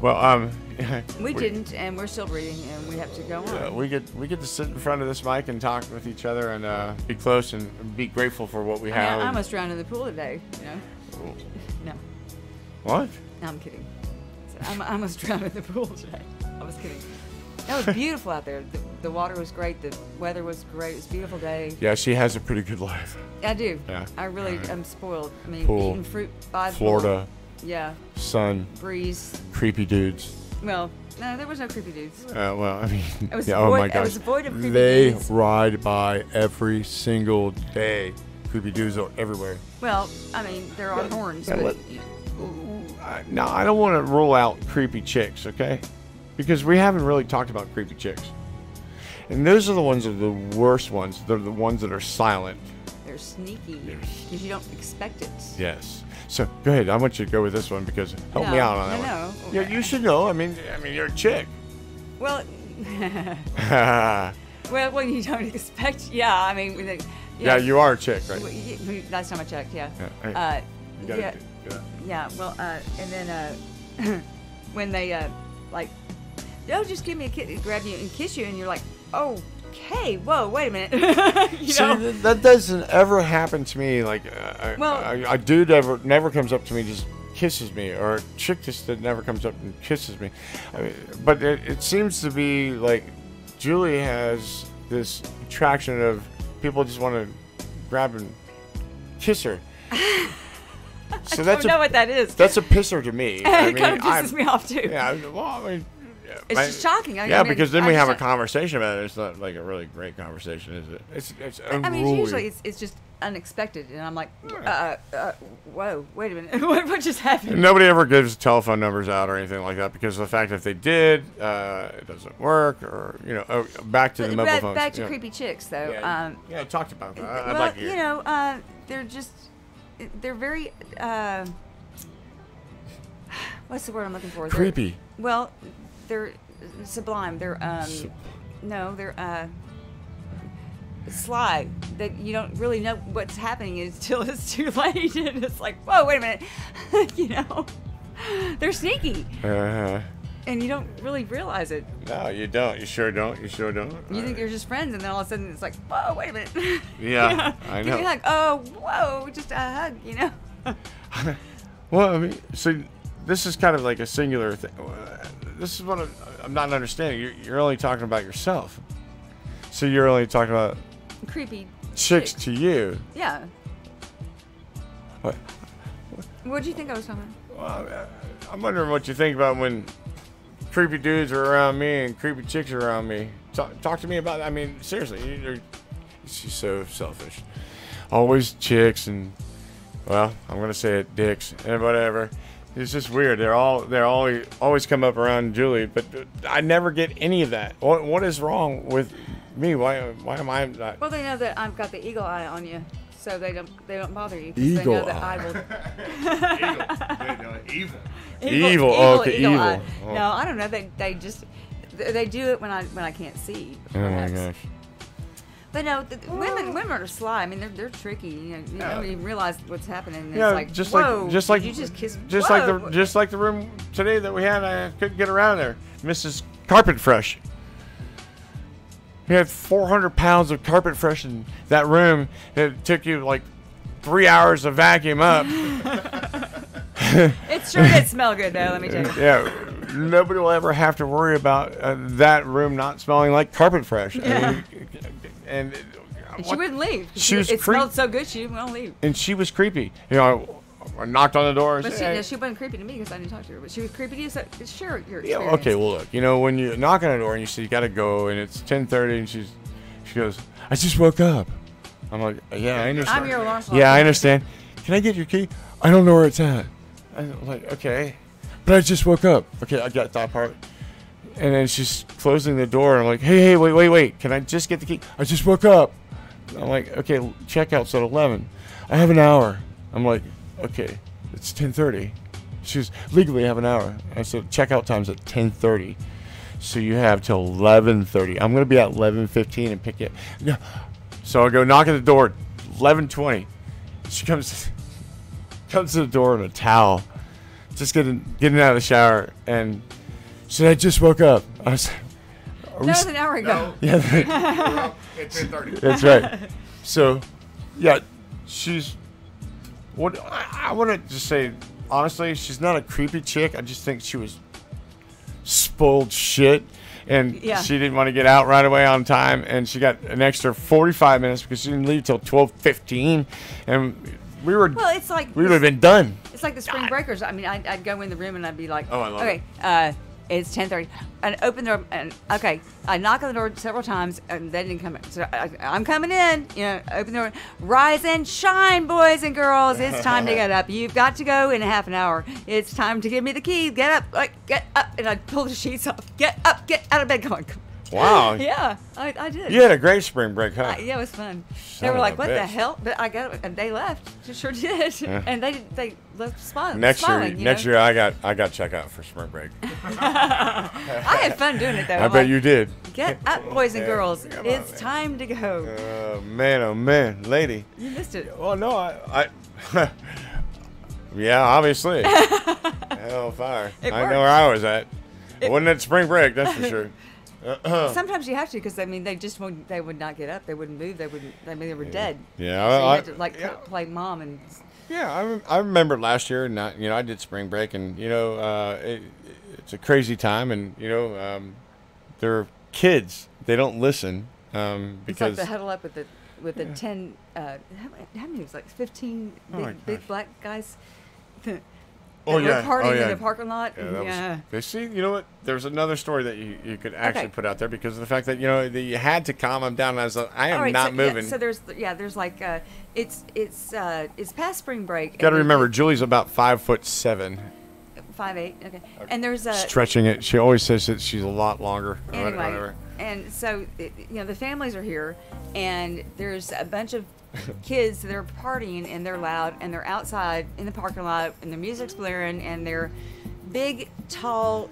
Well, we didn't, and we're still breathing, and we have to go on. We get to sit in front of this mic and talk with each other and be close and be grateful for what we have. I almost drowned in the pool today. No. What? No, I'm kidding. I almost drowned in the pool today. I was kidding. That was beautiful out there. The water was great. The weather was great. It was a beautiful day. Yeah, she has a pretty good life. I do. Yeah. I really am spoiled. I mean, Pool, eating fruit by the Florida. Pool. Yeah. Sun. Breeze. Creepy dudes. Well, no, there was no creepy dudes. Well, I mean, it was oh my gosh. It was void of creepy They dudes. ride by every single day. Creepy dudes are everywhere. Well, I mean, there are horns, Yeah, but... No, I don't want to rule out creepy chicks, okay? Because we haven't really talked about creepy chicks. And those are the ones that are the worst ones. They're the ones that are silent. They're sneaky because you don't expect it. Yes. So go ahead. I want you to go with this one because help me out on that one. No. Yeah, you should know. I mean, you're a chick. Well, well, you don't expect. Yeah, I mean, yeah, you are a chick, right? Last time I checked, yeah. You gotta do that. Yeah. Well, and then when they they'll just give me a kiss, grab you and kiss you, and you're like, okay, whoa, wait a minute. See, that doesn't ever happen to me. Like, a dude never comes up to me, just kisses me, or a chick just that never comes up and kisses me. I mean, but it seems to be like Julie has this attraction of people just want to grab and kiss her. So I don't know what that is. That's a pisser to me. It kind of pisses me off too. Yeah, well, I mean, it's just shocking. Because then we have a conversation about it. It's not like a really great conversation, is it? It's unruly. I mean, usually it's just unexpected, and I'm like, whoa, wait a minute, what just happened? Nobody ever gives telephone numbers out or anything like that because of the fact that if they did, it doesn't work, or back to the mobile phones. Back to creepy chicks, though. Yeah, I talked about that. I'd well, like to hear. they're very what's the word I'm looking for? Creepy. They're sublime. They're they're sly. That you don't really know what's happening until it's too late, and it's like, whoa, wait a minute, they're sneaky, and you don't really realize it. No, you don't. You sure don't. You think you're just friends, and then all of a sudden it's like, whoa, wait a minute. Yeah, I know. Give me a hug. Oh, whoa, just a hug, Well, I mean, so this is kind of like a singular thing. This is what I'm not understanding. You're only talking about yourself. So you're only talking about creepy chicks to you. Yeah. What? What do you think I was talking about? Well, I'm wondering what you think about when creepy dudes are around me and creepy chicks are around me. Talk to me about it. I mean, seriously, she's so selfish. Always chicks and, well, I'm gonna say it, dicks and whatever. It's just weird. They always come up around Julie, but I never get any of that. What is wrong with me? Why am I not? Well, they know that I've got the eagle eye on you, so they don't bother you. Eagle they know that I will. Evil. Okay, evil. Eye. Oh. No, I don't know. They just do it when I can't see. Perhaps. Oh my gosh. But no, women are sly. I mean, they're tricky. You don't even realize what's happening. Yeah, it's like, whoa, just like you just kissed. Just like the room today that we had. I couldn't get around there. Mrs. Carpet Fresh. We had 400 pounds of carpet fresh in that room. It took you like 3 hours to vacuum up. It sure did smell good, though. Let me tell you. Yeah. Nobody will ever have to worry about that room not smelling like carpet fresh. Yeah. And she wouldn't leave. It smelled so good, she didn't want to leave. And she was creepy. I knocked on the door. But she wasn't creepy to me because I didn't talk to her. But she was creepy to you, so sure, your experience. Yeah, okay, well, look. When you knock on the door and you say you got to go and it's 10:30 and she's, She goes, I just woke up. I'm like, yeah, I understand. I'm your alarm clock. Yeah, I understand. Can I get your key? I don't know where it's at. I'm like, okay. But I just woke up. Okay, I got that part. And then she's closing the door. And I'm like, hey, wait. Can I just get the key? I just woke up. I'm like, okay, checkout's at 11. I have an hour. I'm like, okay, it's 10:30. She's legally I have an hour. I said, checkout time's at 10:30. So you have till 11:30. I'm going to be at 11:15 and pick it. No. So I go knock at the door, 11:20. She comes to the door in a towel, just getting out of the shower, and she said, I just woke up. I was, That was an hour ago. yeah, At 10:30. that's right. So, yeah, she's. What I want to just say, honestly, she's not a creepy chick. I just think she was spoiled shit, and Yeah. she didn't want to get out right away on time, and she got an extra 45 minutes because she didn't leave till 12:15, and we were. Well, it's like we would have been done. It's like the spring breakers. I mean, I'd go in the room and I'd be like, Oh, I love okay, it's 10:30, and open the door, and okay, I knock on the door several times, and they didn't come in. So I'm coming in, open the door, rise and shine, boys and girls. It's time to get up. You've got to go in a half an hour. It's time to give me the key. Get up, get up, and I'd pull the sheets off. Get up, get out of bed. Come on. Wow. Yeah, I did. You had a great spring break, huh? Yeah, it was fun. Son They were of like, a "What the bitch. hell?" But I got it, and they left. They sure did. And they left smiling. Next smiling, year, I got checkout for spring break. I had fun doing it though. I bet you did. Get up, boys and Yeah. girls. Come on, It's man. time to go. Oh man, lady. You missed it. Well, no, I yeah, obviously. Hell fire. It I worked. know where I was at. It wasn't at spring break, that's for sure. Sometimes you have to, because I mean, they would not get up. They wouldn't move. They wouldn't. I mean, they were dead. Yeah, So you I- had to yeah. play mom and. Yeah, I remember last year, and I did spring break, and it's a crazy time, and they're kids. They don't listen It's like because the huddle up with the 10. How many? It was like 15 Oh my big gosh. black guys. Oh, That yeah. were partying Oh, yeah. in the parking lot. Yeah, that Yeah. was, they see, you know what? There's another story that you could actually Okay. put out there because of the fact that that you had to calm them down. And I was like, I am All right, not so, moving. Yeah, so there's like it's past spring break. Got to remember, Julie's about 5'7". 5'8". Okay. And there's a Stretching it. She always says that she's a lot longer. or anyway. whatever. And so the families are here, and there's a bunch of kids that are partying, and they're loud, and they're outside in the parking lot, and the music's blaring, and they're big, tall,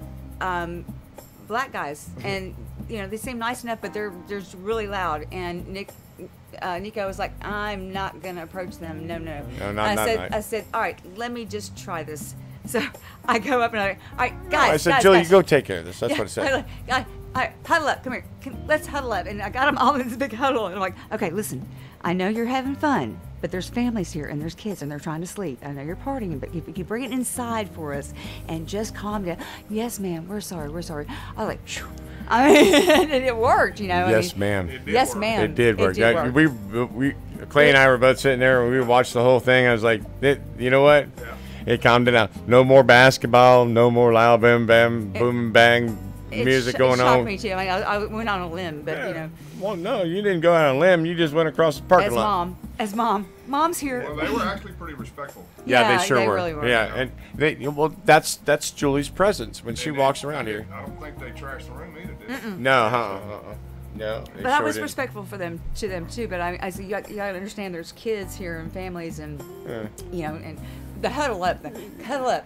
black guys, and they seem nice enough, but they're just really loud. And Nicko was like, I'm not gonna approach them. No. No, I said, all right, let me just try this. So I go up and all right, guys. I said, guys, Julie, guys. you go take care of this. That's what it said. Huddle up. Come here. Let's huddle up. And I got them all in this big huddle. And I'm like, okay, listen. I know you're having fun, but there's families here and there's kids and they're trying to sleep. I know you're partying, but if you bring it inside for us and just calm down. Yes, ma'am. We're sorry. I was like, phew. I mean, and it worked. Yes, ma'am. Yes, ma'am. It did work. It did work. We Clay and I were both sitting there and we watched the whole thing. I was like, you know what? It calmed it down. No more basketball. No more loud boom, bam, boom, bang, music going It shocked on. me too. I mean, I went on a limb, but Well, no, you didn't go out on a limb. You just went across the parking lot. as mom's here. Well, they were actually pretty respectful. Yeah, Yeah, they sure they were. really were. Yeah, and that's Julie's presence when she walks around here. I don't think they trashed the room either, did they? No, no. they But I sure was didn't. respectful to them too. But I said, you got to understand, there's kids here and families, and and the huddle up, come on.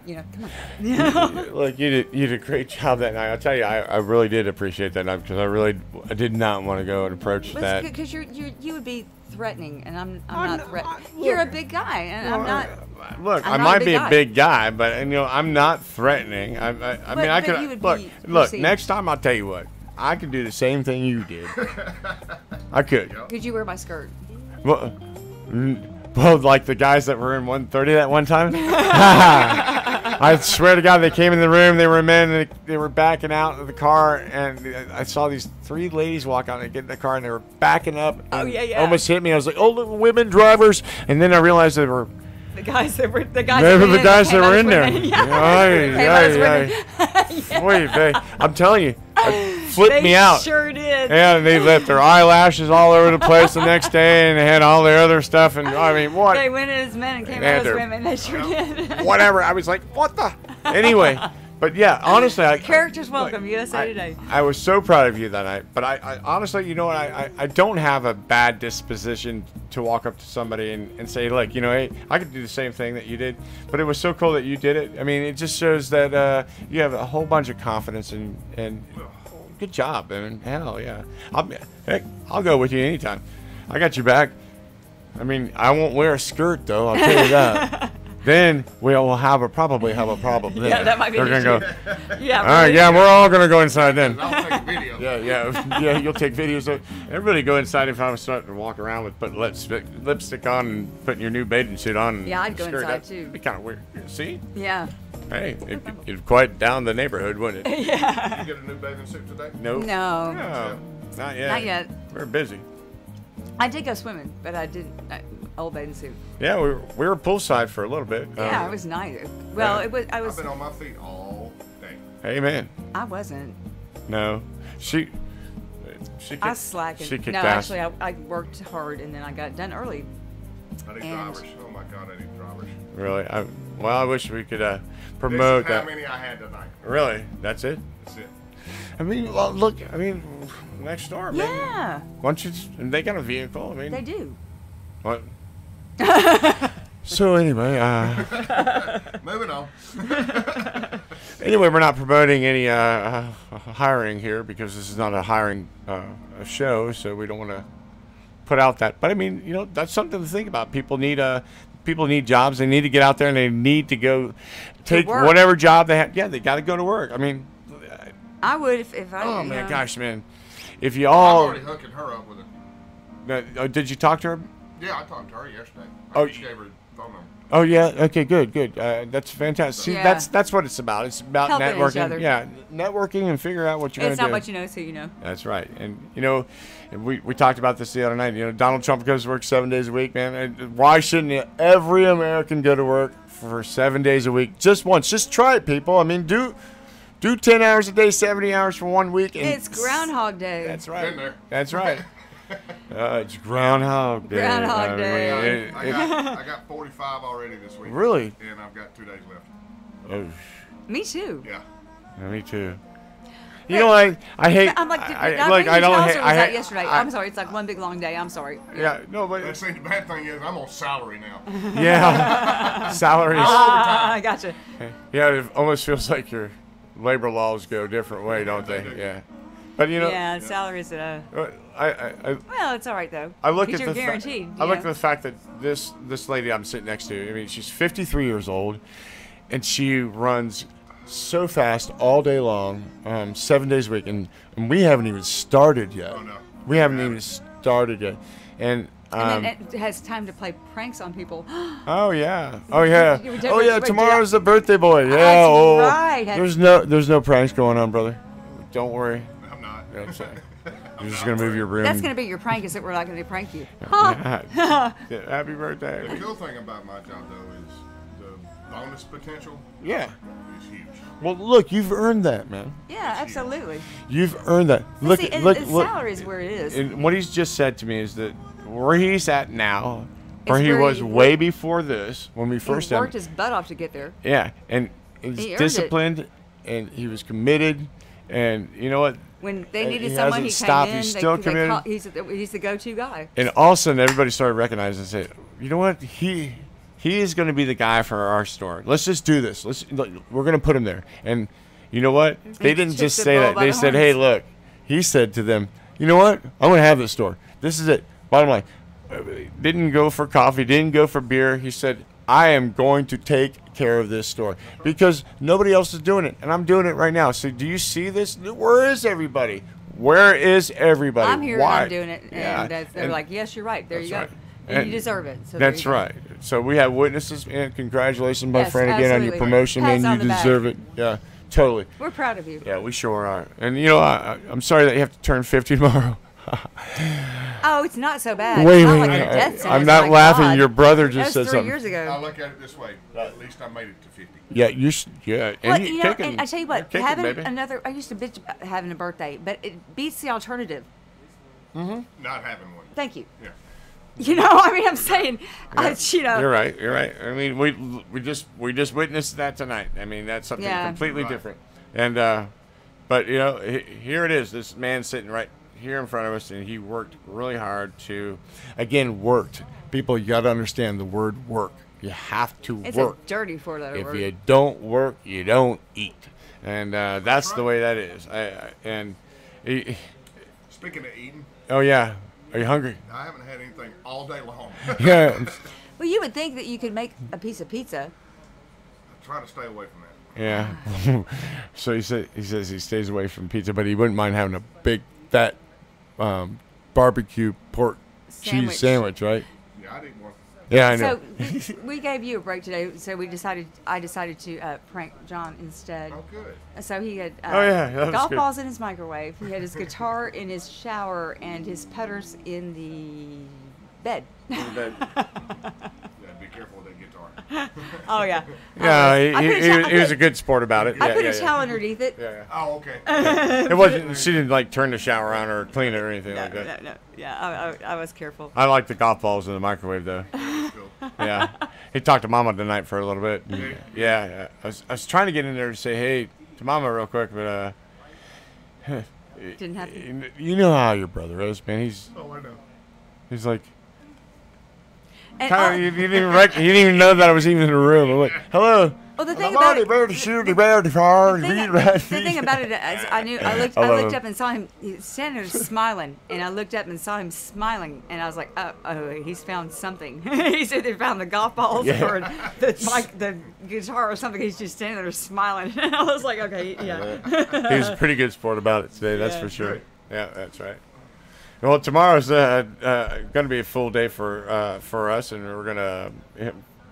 Look, you did a great job that night. I'll tell you, I really did appreciate that night because I did not want to go and approach that. Because you would be threatening, and I'm not threatening. You're a big guy, and I'm not. Look, I'm I not a might big be a guy. big guy, but I'm not threatening. I mean, I but you could would be look. perceived. Next time, I'll tell you what. I could do the same thing you did. I could. Could you wear my skirt? Well, like the guys that were in 130 that one time. I swear to God, they came in the room. They were men. And they were backing out of the car, and I saw these 3 ladies walk out and get in the car, and they were backing up. Oh, and yeah. Almost hit me. I was like, "Oh, look, women drivers!" And then I realized they were. The guys that were They were the guys that were in there. Yeah. I'm telling you, flipped me out. Sure did. Yeah, and they left their eyelashes all over the place the next day, and they had all their other stuff. And I mean, what? They went as men and came They out had as their- women. They sure did. Whatever. I was like, what the? Anyway, but yeah, honestly, Characters welcome, USA Today. I was so proud of you that night. But I honestly, you know what? I don't have a bad disposition to walk up to somebody and say, like, you know, hey, I could do the same thing that you did. But it was so cool that you did it. I mean, it just shows that you have a whole bunch of confidence and good job, man. Hell yeah. I'll go with you anytime. I got your back. I mean, I won't wear a skirt though. I'll tell you that. Then we'll probably have a problem. Then. Yeah, that might be They're an gonna issue. go. Yeah. All right, yeah, we're all gonna go inside then. I'll take a video. Yeah. You'll take videos of everybody. Go inside if I'm starting to walk around with putting lipstick on and putting your new bathing suit on. And Yeah, I'd go skirt. inside, That'd too. Be kind of weird. See? Yeah. Hey, it'd quiet down the neighborhood, wouldn't it? Did you get a new bathing suit today? No. No. No, not yet. Not yet. We're busy. I did go swimming, but I didn't. Old bathing suit. Yeah, we were poolside for a little bit. Yeah, it was nice. Well, yeah. it was. I I've was. been on my feet all day. Hey, man. I wasn't. No, she. I slackened. She kicked No, ass. actually, I worked hard and then I got done early. I need And- drivers. Oh my God, I need drivers. Really? I wish we could This promote is how that. many I had tonight. Really? That's it? That's it. I mean, well, look. I mean, next door, man. Yeah, Why don't you? And they got a vehicle. I mean, they do. what? So anyway, Moving on. anyway, we're not promoting any hiring here because this is not a hiring show, so we don't want to put out that. But I mean, you know, that's something to think about. People need jobs. They need to get out there and they need to go take work. whatever job they have. Yeah, they got to go to work. I mean, I would if I. oh you man, know. gosh, man, if you I'm all already hooking her up with it. did you talk to her? Yeah, I talked to her yesterday. Oh, I just gave her the phone number. Oh yeah. Okay. Good. That's fantastic. See, Yeah. that's what it's about. It's about Helping each networking. other. Yeah, networking and figure out what you're It's gonna not do. what you know, so you know. That's right. And you know, we talked about this the other night. You know, Donald Trump goes to work 7 days a week, man. And why shouldn't every American go to work for 7 days a week? Just once. Just try it, people. I mean, do 10 hours a day, 70 hours for 1 week. And It's Groundhog Day. That's right. Been there. That's right. It's Groundhog Day. Groundhog I mean, Day. I got 45 already this week. Really? And I've got 2 days left. Oh, Me too. Yeah. me too. You know, I hate. I'm like, I like I don't hate. hate. Was that yesterday? I'm sorry. It's like one big long day. I'm sorry. Yeah, no, but But see, the bad thing is I'm on salary now. yeah, salaries. I gotcha. Yeah, it almost feels like your labor laws go a different way, don't they? Yeah, but you know, Yeah, salaries. I Well, it's all right though. I look 'Cause at you're the guaranteed. I you look at know. the fact that this lady I'm sitting next to. I mean, she's 53 years old, and she runs so fast all day long, 7 days a week, and we haven't even started yet. Oh, no. We haven't even started yet, and. And then it has time to play pranks on people. Oh yeah! Oh yeah! You were Oh different- yeah! wait, Tomorrow's the birthday boy. Yeah. That's Oh, right. there's no pranks going on, brother. Don't worry. I'm not. You're just gonna move your room. That's gonna be your prank. Is that we're not gonna prank you? Yeah. Happy birthday. The cool thing about my job, though, is the bonus potential Yeah. is huge. Well, look, you've earned that, man. Yeah, absolutely. You've earned that. Look, See, look, the look. salary is where it is. And what he's just said to me is that where he's at now, where It's he where was he way before this, when we first He had worked his butt off to get there. yeah, and he's He earned it. disciplined, and he was committed, and you know what? When they And needed he someone, hasn't he stopped. came in. He's still committed. He's the go-to guy. And all of a sudden, everybody started recognizing and say, you know what? He is going to be the guy for our store. Let's just do this. We're going to put him there. And you know what? They he didn't took just the say bull that. by They the said, horns. hey, look. He said to them, you know what? I'm going to have this store. This is it. Bottom line. Didn't go for coffee. Didn't go for beer. He said, I am going to take care of this store because nobody else is doing it. And I'm doing it right now. So do you see this? Where is everybody? Where is everybody? I'm here Why? and I'm doing it. Yeah. And they're like, yes, you're right. There you go. That's right. And you deserve it. So there That's you go. right. So we have witnesses, and congratulations, my Yes, friend, again on your absolutely. promotion, Pats man. on You the back. deserve it. Yeah, totally. We're proud of you. Yeah, we sure are. And you know, I'm sorry that you have to turn 50 tomorrow. Oh, it's not so bad. Wait, It's not wait, like a death I'm sentence, not my laughing. God. Your brother That just was said 3 something. years I ago. look at it this way. At least I made it to 50. Yeah, yeah. Well, And you know, kicking, and I tell you what, you're kicking, having baby. another, I used to bitch about having a birthday, but it beats the alternative. Not having one. Thank you. Yeah. You know, I mean, I'm saying, you know. You're right. You're right. I mean, we just witnessed that tonight. I mean, that's something Yeah. completely Right. different. And but you know, here it is. This man sitting right here in front of us, and he worked really hard to, again, worked. People, you got to understand the word work. You have to It's work. a dirty four-letter If word. you don't work, you don't eat. And that's the way that is. Speaking of eating, Oh yeah. Are you hungry? I haven't had anything all day long. Yeah. Well, you would think that you could make a piece of pizza. I try to stay away from that. Yeah. So he says he stays away from pizza, but he wouldn't mind having a big fat barbecue pork cheese sandwich, right? Yeah, I'd eat one. Yeah, I know. So we gave you a break today, so I decided to prank John instead. Oh, good. So he had Oh, yeah, that was golf good. balls in his microwave. He had his guitar in his shower and his putters in the bed. Yeah, be careful with that guitar. Oh yeah. Yeah, I put a towel- he was a good sport about it. I Yeah, put yeah, a yeah. towel underneath it. Yeah, Oh, okay. yeah. It wasn't. She didn't like turn the shower on or clean it or anything like that. No. Yeah, I was careful. I like the golf balls in the microwave though. Cool. Yeah. He talked to Mama tonight for a little bit. Yeah. I was trying to get in there to say hey to Mama real quick, but Didn't happen. you know how your brother is, man. Oh, I know. He's like. And He didn't even know that I was even in the room. I'm like, hello. the thing about it, The the thing about it is, I love looked him. up and saw him standing there smiling, and I looked up and saw him smiling, and I was like, oh, he's found something. He's either found the golf balls or the guitar or something. He's just standing there smiling, and I was like, okay, yeah. He was a pretty good sport about it today, that's Yeah. for sure. Yeah, that's right. Well, tomorrow's going to be a full day for us, and we're going to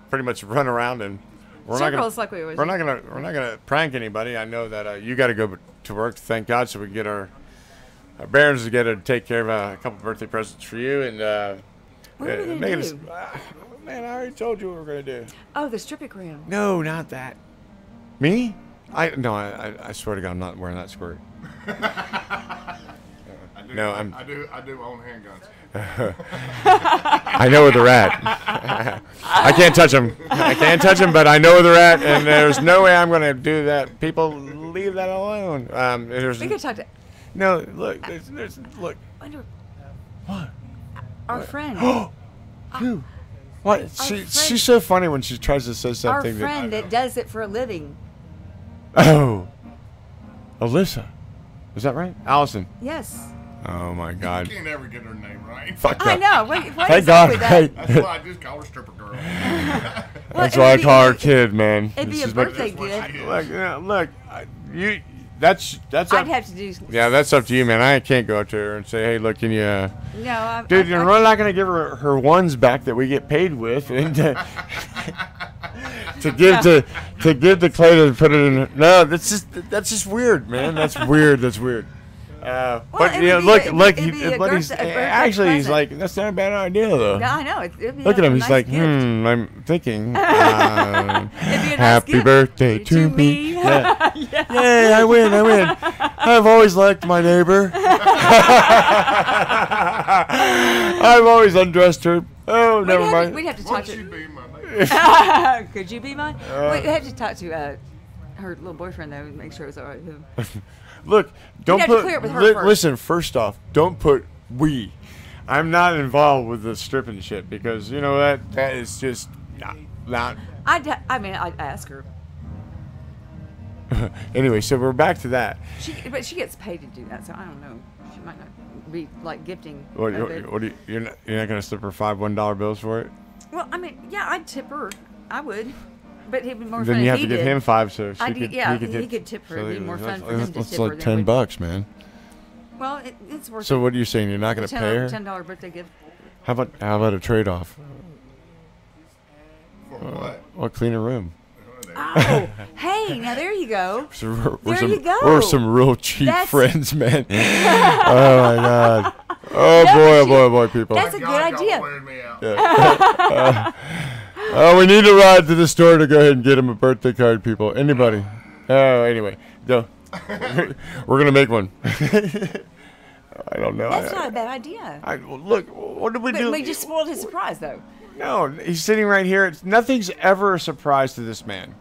pretty much run around and we're Circles like we always we're do. not gonna prank anybody. I know that you got to go to work. Thank God, so we can get our Barons together to take care of a couple birthday presents for you and What are we gonna making do? man, I already told you what we're gonna do. Oh, the stripogram. No, not that. Me? I swear to God, I'm not wearing that skirt. I do own handguns. I know where they're at. I can't touch them. But I know where they're at, and there's no way I'm going to do that. People, leave that alone. We could talk to No, look. Look. What? our friend. Who? What? Our friend- She's so funny when she tries to say Our something. friend that does it for a living. Oh, Alyssa. Is that right? Allison. Yes. Oh my You God. can't ever get her name right. Fuck I that. know. What Thank exactly God. that? That's why I just call her stripper girl. That's it why I would be- call her kid, man. It'd be This a is my- birthday That's what gift. she is. Look, look. You. That's I'd up. have to do. Yeah, that's up to you, man. I can't go up to her and say, "Hey, look, can you?" No, Dude, you're really not gonna give her ones back that we get paid with, and to give to Clay to put it in. No, that's just weird, man. That's weird. That's weird. But it you know, would look, be a- look. it'd be a But he's birthday actually he's present. like, that's not a bad idea though. Yeah, I know. It'd be Look at a him. He's nice like, gift. I'm thinking. It'd be a nice Happy gift birthday to me. Yeah. Yay, I win. I've always liked my neighbor. I've always undressed her. Oh, never mind. We'd have to talk Won't to. you be my neighbor? Could you be mine? We'd have to talk to her little boyfriend though, and make sure it was all right with him. Look, don't have to put. clear it with her first. Listen, first off, don't put we. I'm not involved with the stripping shit because you know that is just not. I'd ask her. Anyway, so we're back to that. But she gets paid to do that, so I don't know. She might not be like gifting. What of it. do you're not gonna slip her $5 bills for it? Well, I mean, yeah, I'd tip her. I would. But it'd be more Then fun you if have he to give did. him 5, so I she do- could. yeah, he he could tip her. It'd be more fun for him to That's tip her like than would- $10, man. Well, it's worth So it. what are you saying? You're not gonna pay her? $10 birthday gift. How about a trade off? For what? Well, clean a room. Oh, hey, now there you go. So There you go. We're some real cheap That's- friends, man. Oh my God. Oh boy, oh boy, oh boy, people. That's a good idea. Wearing me out. Yeah. We need to ride to the store to go ahead and get him a birthday card, people. Anybody? Anyway, go. We're gonna make one. I don't know. That's not a bad idea. Well, look, what did we do? We just spoiled his surprise, though. No, he's sitting right here. Nothing's ever a surprise to this man.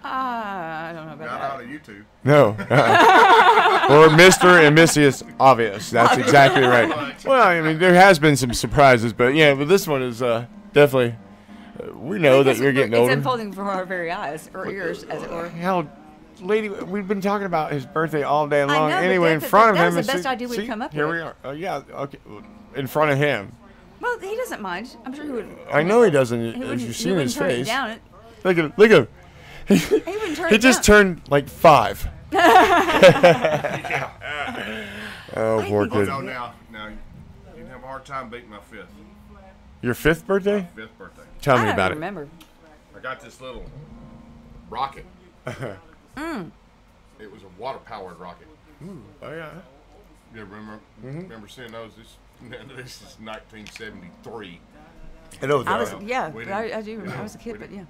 I don't know about Not that. Oh, out of you two. No. Or Mr. and Missy is obvious. That's exactly right. Well, I mean, there has been some surprises, but yeah, but this one is definitely. We know that you're getting older. It's unfolding before our very eyes, or ears, as it were. Hell, lady, we've been talking about his birthday all day long. know, but Anyway, in that front of was him. the best idea we've come up here with. we are. Oh yeah, okay. In front of him. Well, he doesn't mind. I'm sure he would. I know he doesn't. He As wouldn't, you've he seen wouldn't his turn it face. down. Look at him. Look at him. He wouldn't turn He it just down. turned like 5. Oh, poor Oh, kid. no, now, you have a hard time beating my 5th. Your 5th birthday? 5th birthday. Tell I me don't about it. remember. I got this little rocket. It was a water-powered rocket. Oh yeah. You remember seeing those? This is 1973. I know. I was, We I didn't- do remember. I was a kid, but yeah.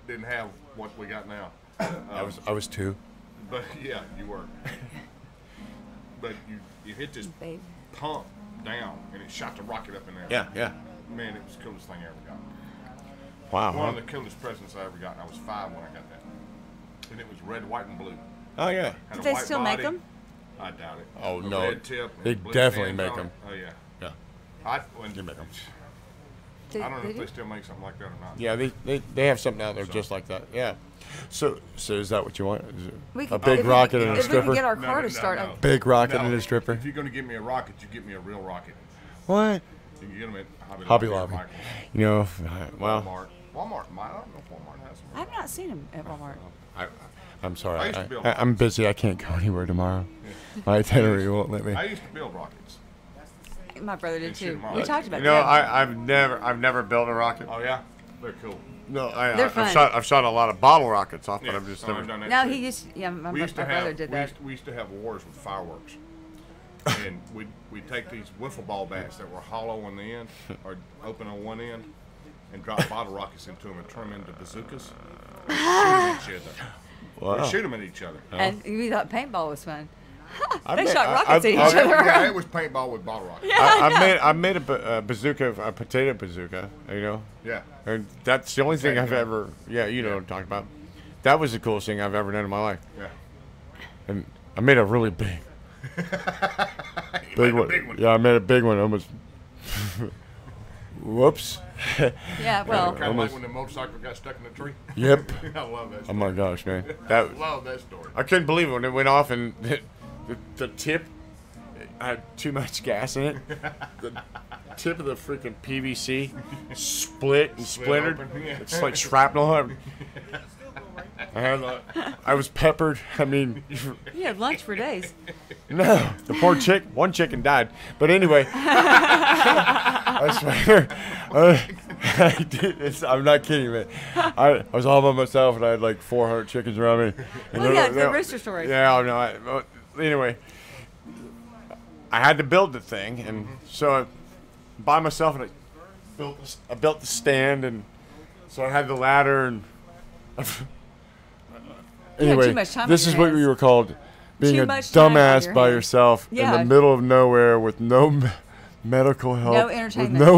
Didn't have what we got now. I was 2. But yeah, you were. But you hit this Babe. pump down, and it shot the rocket up in there. Yeah, yeah. Man, it was the coolest thing I ever got. Wow. One of the coolest presents I ever got, and I was 5 when I got that. And it was red, white, and blue. Oh yeah. Had a Do they white still make body. them? I doubt it. Oh, A no. red tip and They blue definitely fans make on it. 'em. Oh yeah. Yeah. They make 'em. Did, I don't know they if do? they still make something like that or not. Yeah, they have something out there just like that. Yeah. So is that what you want? Is it We a could- big if we rocket could- and a If we stripper? could get our No, car no, to start. no. Big rocket No, and a stripper. If you're going to give me a rocket, you give me a real rocket. What? You can get them at Hobby or Lobby. Michael's. You know, well, Walmart. I don't know if Walmart has them. I've not seen him at Walmart. I'm sorry. I used to build I'm busy. I can't go anywhere tomorrow. My itinerary won't let me. I used to build rockets. My brother did And shoot too. 'em off. We talked about You know, that. I've never built a rocket. Oh yeah, they're cool. No, They're fun. I've shot a lot of bottle rockets off, but Yeah, I've just I've never. done that No, too. he used. Yeah, my We used to brother have did that. we used to have wars with fireworks, and we'd take these wiffle ball bats that were hollow on the end or open on one end, and drop bottle rockets into them and turn them into bazookas. And shoot 'em at each other. Wow. We'd shoot them at each other. And we thought paintball was fun. I They made- shot I- rockets I- at each I- other. Yeah, it was paintball with bottle rockets. I made a bazooka, a potato bazooka. You know, Yeah. and that's the only thing I've Potato ever. Yeah, you know what I'm talking about. That was the coolest thing I've ever done in my life, Yeah. and I made a really big, made a one. big one. Yeah, I made a big one. Almost. Whoops. Yeah, well, Kind of like almost- when the motorcycle got stuck in the tree. Yep. I love that Oh story. my gosh, man. That I love that story. I couldn't believe it when it went off and the tip had too much gas in it. The tip of the freaking PVC split and splintered. open, yeah. It's like shrapnel. I was peppered. I mean, you had lunch for days. no, the poor one chicken died. But anyway, I swear, I'm not kidding, man. I was all by myself and I had like 400 chickens around me. And Well, yeah, the rooster story. Yeah, no. Anyway, I had to build the thing, and so I, by myself, and I built the stand, and so I had the ladder, and anyway, too much time on this your is what hands. you were called, being Too a much time on dumbass your by hands. yourself in Yeah. the middle of nowhere with no medical help, No with entertainment. no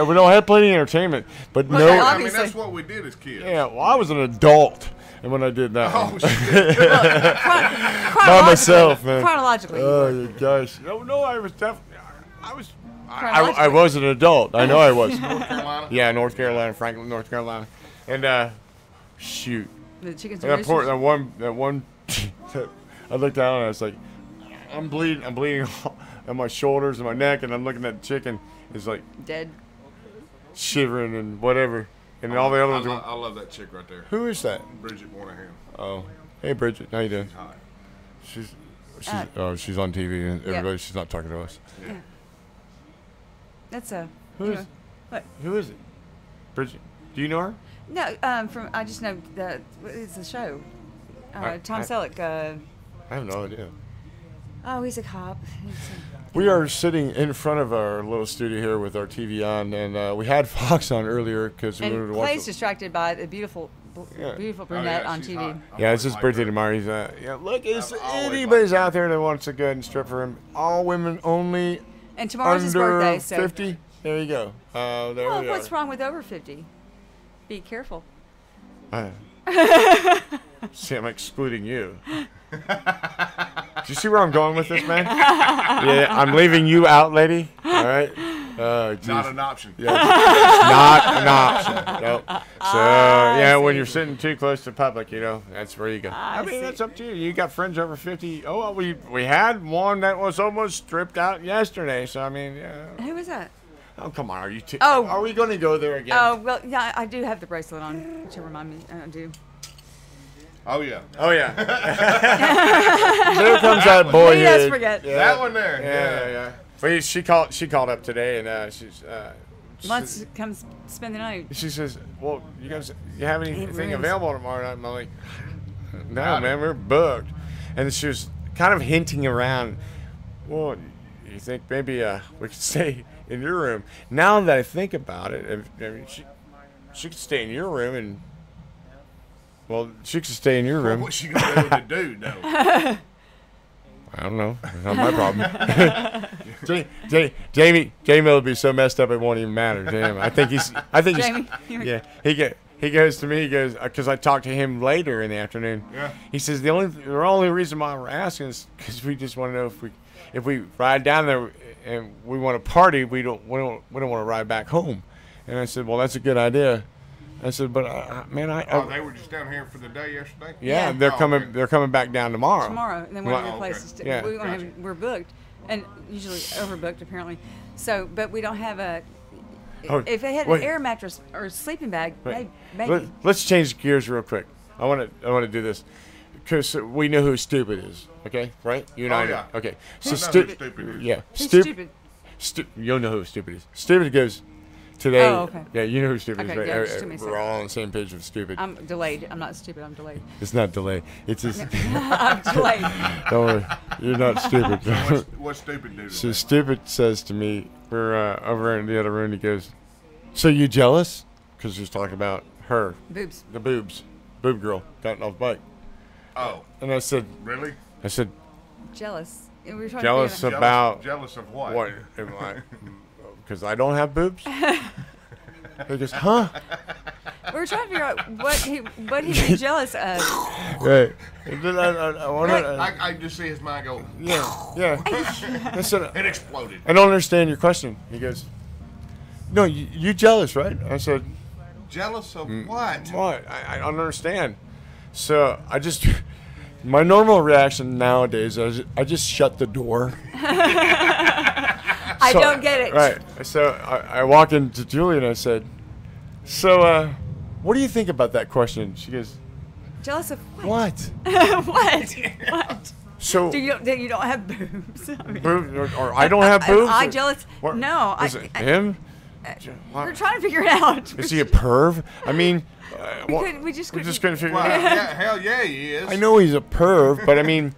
we don't have plenty of entertainment, but Well, no. yeah, I mean, obviously. that's what we did as kids. Yeah, well, I was an adult, and when I did that, Oh, one. shit. by myself, man. Chronologically. Oh you guys, no, I was definitely, I was, I Chronologically. was an adult. I know I was. North Carolina. Yeah, North Carolina, Franklin, North Carolina, and shoot, The chickens that and roosters. that one, I looked down and I was like, I'm bleeding on my shoulders and my neck, and I'm looking at the chicken. It's like Dead. shivering and whatever, and all the other ones. I love that chick right there. Who is that? Bridget Moynihan. Oh, hey Bridget, how you doing? Hi. She's on TV and everybody. She's not talking to us. Yeah. That's a. Who anyway. is- What? Who is it? Bridget, do you know her? No, from I just know what is the show. I- Tom I- Selleck. I have no idea. Oh, he's a cop. We are sitting in front of our little studio here with our TV on, and we had Fox on earlier because we wanted And to watch. Clay's distracted by the beautiful brunette on she's TV. hot. Yeah, it's his birthday tomorrow. He's yeah. Look, is anybody's out there that wants to go ahead and strip for him? All women only. And tomorrow's his Under birthday, so 50. There you go. There well, we what's are. wrong with over 50? Be careful. See, I'm excluding you. Do you see where I'm going with this, man? Yeah, I'm leaving you out, lady. All right. Not an option. Yeah, not an option. Nope. So yeah, when you're sitting too close to public, you know, that's where you go. I mean, that's up to you. You got friends over 50. Oh, well, we had one that was almost stripped out yesterday. So I mean, yeah. Who was that? Oh, come on. Oh. Are we going to go there again? Oh, well, yeah, I do have the bracelet on, which will remind me. I do. Oh yeah. Oh yeah. There comes that boy. He does forget. Yeah. That one there. Yeah. But she called up today, and she's. Let's come spend the night. She says, "Well, you have anything rooms. available tomorrow night?" I'm like, "No, man, we're booked." And she was kind of hinting around. Well, you think maybe we could stay in your room? Now that I think about it, I mean, she could stay in your room, and well, she could stay in your room. What's she gonna be able to do? No. I don't know. It's not my problem. Jamie will be so messed up it won't even matter to him. I think he's. Jamie, Yeah. He goes to me. He goes because I talked to him later in the afternoon. Yeah. He says the only reason why we're asking is because we just want to know if we ride down there and we want to party, we don't want to ride back home. And I said, well, that's a good idea. I said, but man, They were just down here for the day yesterday. yeah, Yeah. they're coming. Okay. They're coming back down tomorrow. Tomorrow, and then we're Well, other okay. places. Yeah. We're booked, and usually overbooked apparently. So, but we don't have a. Oh, If they had wait. an air mattress or a sleeping bag, Wait. maybe. Let's change gears real quick. I want to do this because we know who stupid is. Okay, right? You and Oh, I know. yeah. Okay, so I know who stupid is. Yeah, Who's stupid? You'll know who stupid is. Stupid goes today. Oh, okay. Yeah, you know who stupid Okay, is, right? yeah, just give me a We're second. all on the same page with stupid. I'm delayed. I'm not stupid. I'm delayed. It's not delay. It's just I'm delayed. don't worry. You're not stupid. What's stupid do? So stupid says to me, we're over in the other room. He goes, "So you jealous?" Because he's talking about her, Boobs. the boobs, boob girl, gotten off bike. Oh, And I said, really? Jealous. We were trying Jealous to figure of- About- jealous of what? what am I? Because I don't have boobs. He goes, huh? we were trying to figure out what he'd be jealous of. Right. And then I want to. I just see his mind go. Yeah. I said, It exploded. I don't understand your question. He goes, no, you jealous, right? I said, Jealous of Mm. what? what? I don't understand. So my normal reaction nowadays, I just shut the door. I don't get it. Right. So I walk into Julie and I said, so what do you think about that question? She goes, Jealous of what? what? What? So That you don't have boobs? I mean, boobs, or I don't have boobs? I or- jealous? what- No. Is it him? We're trying to figure it out. Is he a perv? I mean, we just we couldn't- just couldn't figure Well, it out. yeah, hell yeah, he is. I know he's a perv, but I mean,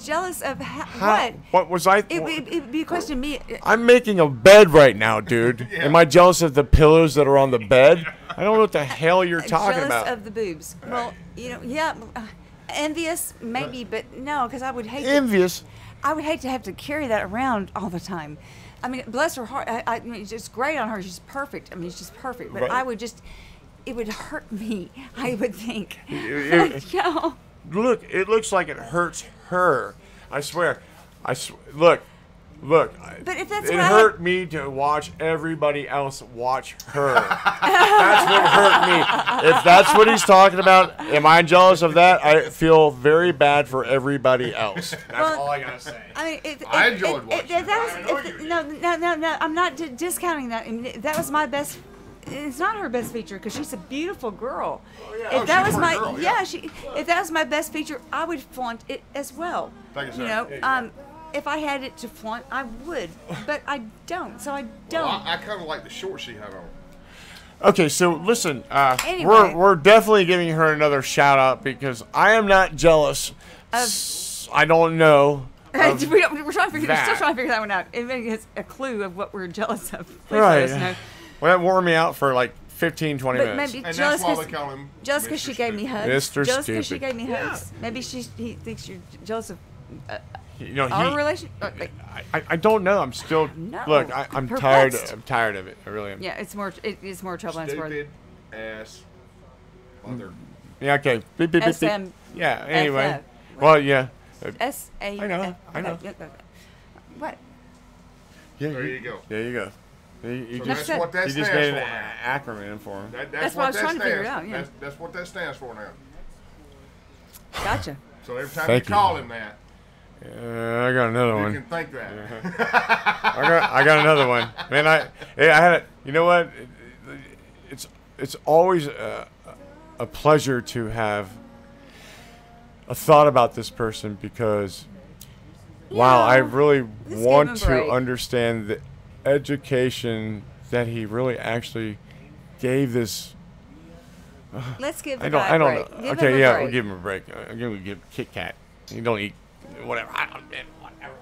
jealous of how, what? what was I? It'd be a question to me. I'm making a bed right now, dude. Yeah. Am I jealous of the pillows that are on the bed? I don't know what the hell you're talking jealous about. of the boobs. Well, yeah, envious maybe, but no, because I would hate. Envious. I would hate to have to carry that around all the time. I mean, bless her heart. I mean, it's just great on her. She's perfect. I mean, she's perfect. But Right. I would just, it would hurt me. I would think. It- Yeah. Look, it looks like it hurts her. I swear. Look. But if that's it what I hurt me to watch everybody else watch her. That's what hurt me. If that's what he's talking about, am I jealous of that? I feel very bad for everybody else. That's Well, all I gotta say. I mean, I enjoyed watching it. no. I'm not discounting that. I mean, that was my best. It's not her best feature because she's a beautiful girl. Oh, If that she's was a my pretty girl, yeah. if that was my best feature, I would flaunt it as well. Thank you, You sir. know, if I had it to flaunt, I would, but I don't. So I don't. Well, I kind of like the shorts she had on. Okay, so listen, Anyway. we're definitely giving her another shout out because I am not jealous. I don't know. We're trying to figure. that. Still trying to figure that one out. It makes a clue of what we're jealous of. Please Right. let us know. Well, that wore me out for like 15, 20 But minutes. maybe And jealous that's why they because call him just because Mr. she gave me Stupid. hugs. Mr. Just because she Stupid. gave me hugs. Maybe he thinks you're jealous of You know, our relation. I don't know. I'm still No. look. I'm tired. Perplexed. I'm tired of it. I really am. Yeah, it's more trouble than it's worth. Stupid ass mother. Yeah. Okay. Beep, beep, beep, beep. SM. Yeah. Anyway. FF. Well, yeah. S-A-F. I know. What? Yeah. There you go. There you go. You So just that's what that you just stands made for an now. acronym for him. That's what I was trying to figure out, yeah. That's what that stands for now. Gotcha. So every time Thank you you. call him that, I got another you one. can think that. I got another one. Man, I had a. You know what? It's always a pleasure to have a thought about this person because while I really let's give want him a to break. understand the education that he really actually gave this. Let's give the I don't. guy I don't a break. know. Give Okay, him a yeah, break. we'll give him a break. We'll give Kit Kat. You don't eat whatever. Whatever.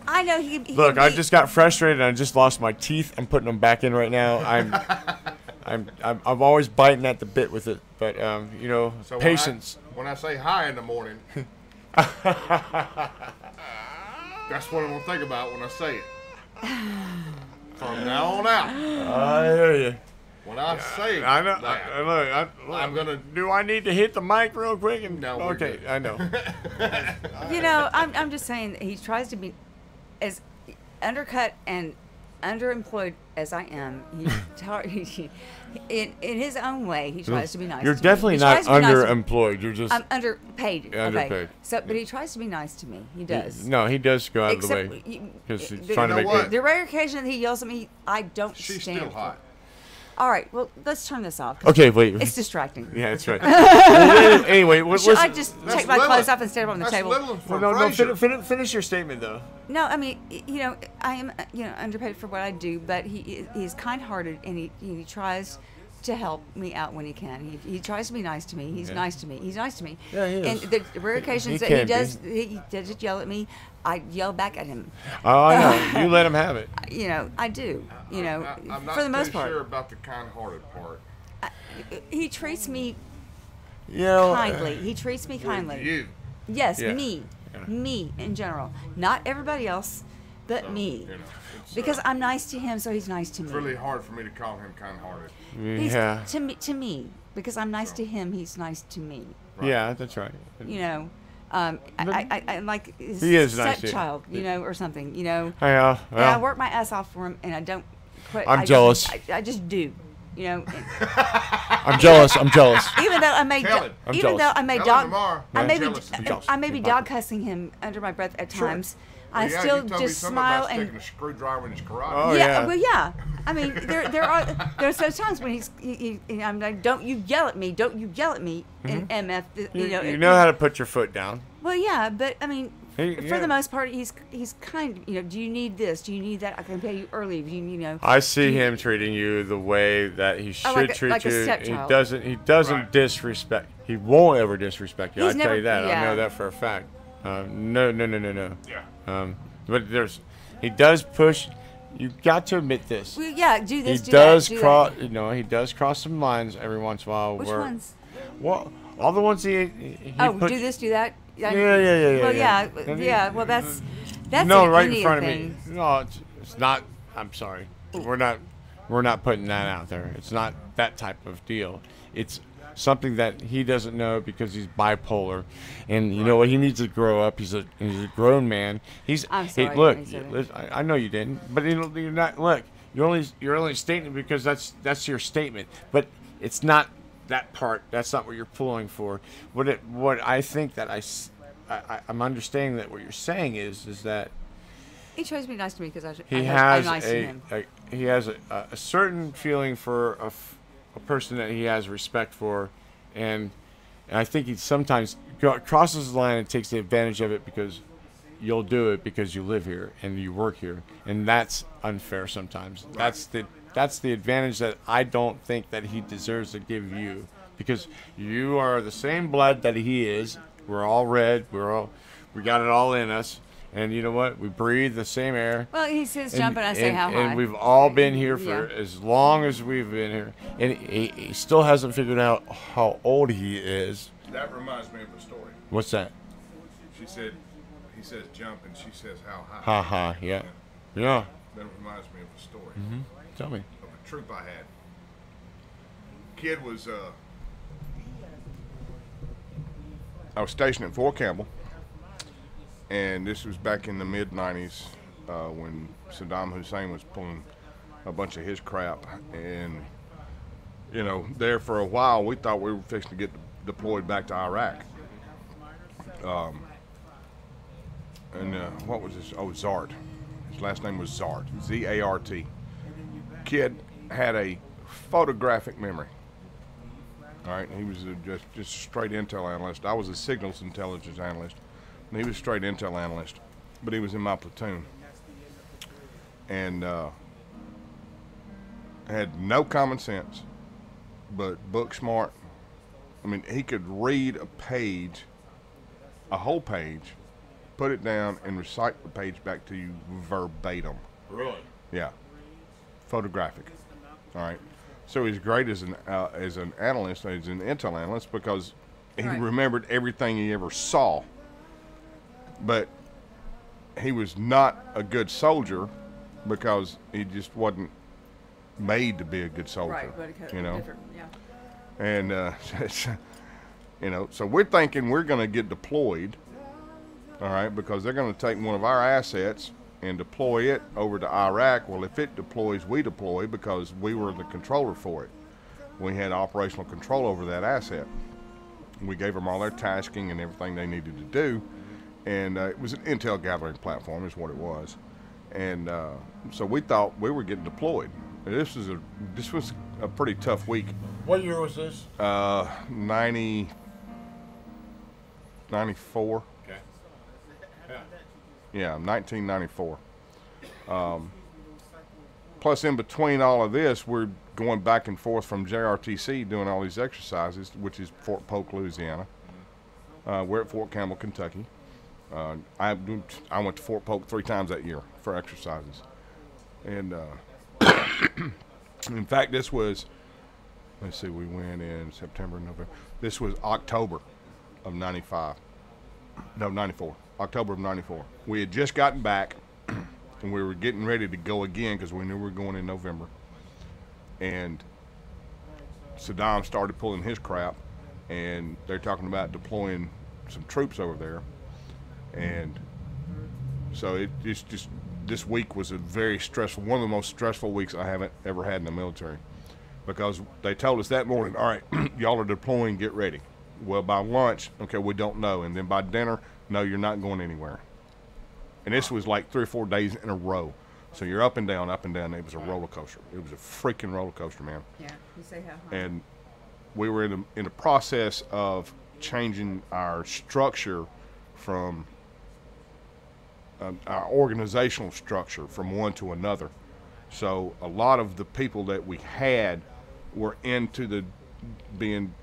I know he. Look, I just got frustrated and I just lost my teeth. I'm putting them back in right now. I'm always biting at the bit with it, but you know, So patience. When I say hi in the morning, that's what I'm gonna think about when I say it. From now on out, I hear you. when I say I know. that, Look, I'm gonna. Do I need to hit the mic real quick? And No, we're okay, good. I know. You know, I'm just saying that he tries to be as undercut and underemployed as I am. In his own way, he tries to be nice. You're to definitely me. He not tries to be nice to me. underemployed. You're just I'm underpaid. Yeah, underpaid. Okay. So, but he tries to be nice to me. He does. no. He does go out of the Except way you- because he's the- trying to You make know what? The rare occasion that he yells at me, I don't She's stand still for. hot. All right. Well, let's turn this off. 'cause Okay, wait. It's distracting. Yeah, that's right. Anyway, Should I just That's take my Lilith. clothes off and stand up on the That's table? Lilith Well, from no, Frasier. finish your statement though. No, I mean, you know, I am, you know, underpaid for what I do, but he's kind-hearted and he tries to help me out when he can. He tries to be nice to me. He's Yeah. nice to me. He's nice to me. Yeah, he And is. the rare occasions He that can he does yell at me, I yell back at him. Oh, I know. You let him have it. You know, I do. You know, I'm not for the most too part, sure about the kind-hearted part. he treats me You know, kindly. He treats me kindly. With you. Yes, Yeah. me, Yeah. me in general, not everybody else, but So, me. You know, it's, Because I'm nice to him, so he's nice to me. it's really hard for me to call him kind-hearted. He's yeah, to me, because I'm nice to him, he's nice to me. yeah, that's right. You know, I like his He is nice to you. stepchild, you know, or something. You know, Yeah, and I well, work my ass off for him, and I don't quit. I'm I jealous. I just do. You know, I'm jealous. I'm jealous. even though I may, Tell him. I'm even jealous. though I may Tell him dog, tomorrow. I I'm may be, jealous. I'm jealous. I may be You're dog cussing him under my breath at Sure. times. I Yeah, still you told me just something smile about and sticking a screwdriver in his garage. Oh, yeah, yeah. well, yeah. I mean, there's those times when I'm like, don't you yell at me, don't you yell at me, in MF, You know how to put your foot down. Well, yeah, but I mean, He- for yeah. the most part, he's kind. You know, do you need this? Do you need that? I can pay you early. You know. I see him treating you the way that he should like a- treat like a you. He stepchild. doesn't Right. disrespect. He won't ever disrespect you. He's I tell never- you that. I yeah. know that for a fact. No. Yeah. But he does push. You got to admit this. Well, yeah, do He this. do does that, do cross. that. You know, he does cross some lines every once in a while. Which where, ones? Well, all the ones he Oh, puts, do this, do that. Yeah. Well, yeah. yeah. Well, that's no, an right in Indian front thing. of me. No, it's not. I'm sorry. We're not putting that out there. It's not that type of deal. It's something that he doesn't know because he's bipolar, and you know what? He needs to grow up. He's a grown man. I'm sorry, look, I said it. listen, I know you didn't, but you're not. Look, you're only stating it because that's your statement, but it's not that part. That's not what you're pulling for. What I think that I'm understanding that what you're saying is that He tries to be nice to me because he I'm has nice to him. he has a certain feeling for a person that he has respect for, and I think he sometimes crosses the line and takes the advantage of it because you'll do it because you live here and you work here, and that's unfair sometimes. That's the advantage that I don't think that he deserves to give you, because you are the same blood that he is. We're all red. We got it all in us, And you know what? We breathe the same air. Well, he says jump, and I say how high. And we've all been here for as long as we've been here. And he still hasn't figured out how old he is. That reminds me of a story. What's that? He says jump, and she says how high. Ha ha, yeah. Yeah. That reminds me of a story. Mm-hmm. Tell me. Of a troop I had. Kid was, I was stationed at Fort Campbell, and this was back in the mid-90s when Saddam Hussein was pulling a bunch of his crap. And, you know, there for a while, we thought we were fixing to get deployed back to Iraq. What was his? Oh, Zart. His last name was Zart. Z-A-R-T. Kid had a photographic memory. All right, he was just straight intel analyst. I was a signals intelligence analyst, and he was straight intel analyst. But he was in my platoon, and had no common sense, but book smart. I mean, he could read a page, a whole page, put it down, and recite the page back to you verbatim. Really? Yeah. Photographic. All right. So he's great as an analyst, as an intel analyst, because he remembered everything he ever saw. But he was not a good soldier because he just wasn't made to be a good soldier. Right, but it you know. Different, yeah. And you know, so we're thinking we're going to get deployed. All right, because they're going to take one of our assets and deploy it over to Iraq. Well, if it deploys, we deploy because we were the controller for it. We had operational control over that asset. We gave them all their tasking and everything they needed to do, and it was an intel gathering platform is what it was. And so we thought we were getting deployed. This was a pretty tough week. What year was this? 94. Okay. Yeah, 1994. Plus, in between all of this, we're going back and forth from JRTC doing all these exercises, which is Fort Polk, Louisiana. We're at Fort Campbell, Kentucky. I went to Fort Polk 3 times that year for exercises. And in fact, this was, let's see, we went in September, November. This was October of 95. No, 94. October of 94. We had just gotten back, and we were getting ready to go again because we knew we were going in November. And Saddam started pulling his crap, and they're talking about deploying some troops over there. And so it's just, this week was a very stressful, one of the most stressful weeks I haven't ever had in the military, because they told us that morning, all right, y'all are deploying, get ready. Well, by lunch, okay, we don't know. And then by dinner, no, you're not going anywhere. And this was like 3 or 4 days in a row. So you're up and down, up and down. It was a roller coaster. It was a freaking roller coaster, man. Yeah, you say how high. And we were in the process of changing our structure from our organizational structure from one to another. So a lot of the people that we had were being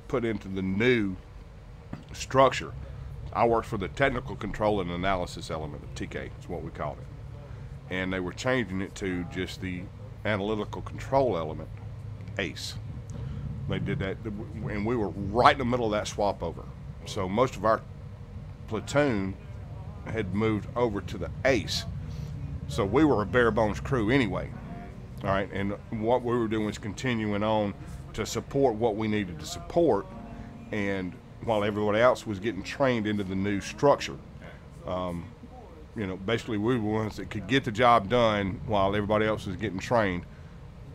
put into the new structure. I worked for the technical control and analysis element of TK, is what we called it. And they were changing it to just the analytical control element, ACE. They did that, and we were right in the middle of that swap over. So most of our platoon had moved over to the ACE. So we were a bare bones crew anyway. All right, and what we were doing was continuing on to support what we needed to support, and while everybody else was getting trained into the new structure. You know, basically we were the ones that could get the job done while everybody else was getting trained.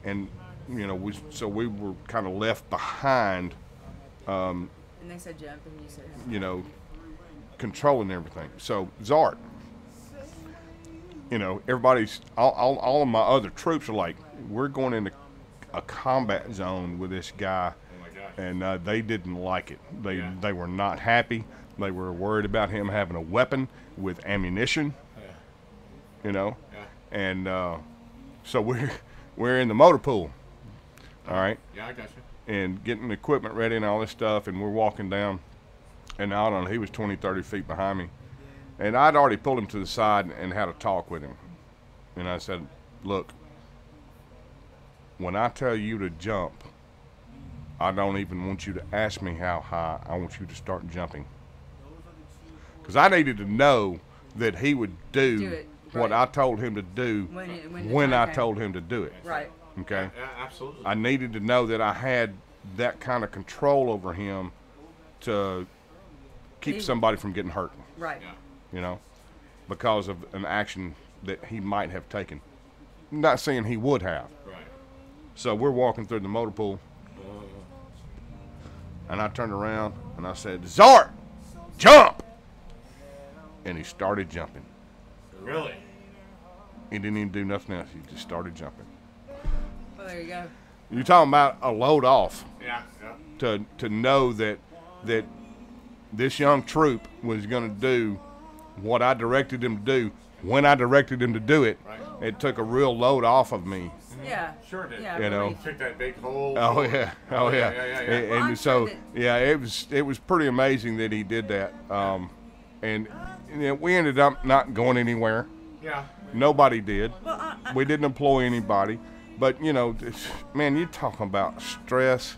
And, you know, so we were kind of left behind. And they said jump, and you said you know, controlling everything. So Zart, you know, everybody's, all of my other troops are like, we're going into a combat zone with this guy. And they didn't like it. They were not happy. They were worried about him having a weapon with ammunition. You know, and so we're in the motor pool. All right. Yeah, I got you. And getting the equipment ready and all this stuff, and we're walking down, and I don't know, he was 20, 30 feet behind me, And I'd already pulled him to the side and had a talk with him. And I said, look, when I tell you to jump, I don't even want you to ask me how high. I want you to start jumping. Because I needed to know that he would do it, what right. I told him to do when I told him to do it. Right. Okay? Yeah, absolutely. I needed to know that I had that kind of control over him to keep somebody from getting hurt. Right. You know, because of an action that he might have taken. Not saying he would have. Right. So we're walking through the motor pool, and I turned around and I said, Zart, jump! And he started jumping. Really? He didn't even do nothing else. He just started jumping. Well, there you go. You're talking about a load off. Yeah. Yeah. To know that this young troop was going to do what I directed him to do when I directed him to do it. Right. It took a real load off of me. Yeah. Sure did. Yeah, You know. Took that big hole. Oh yeah, oh yeah. And, Well, I'm so sure yeah, it was pretty amazing that he did that. And you know, we ended up not going anywhere. Yeah. Nobody did. Well, We didn't employ anybody. But you know, man, you're talking about stress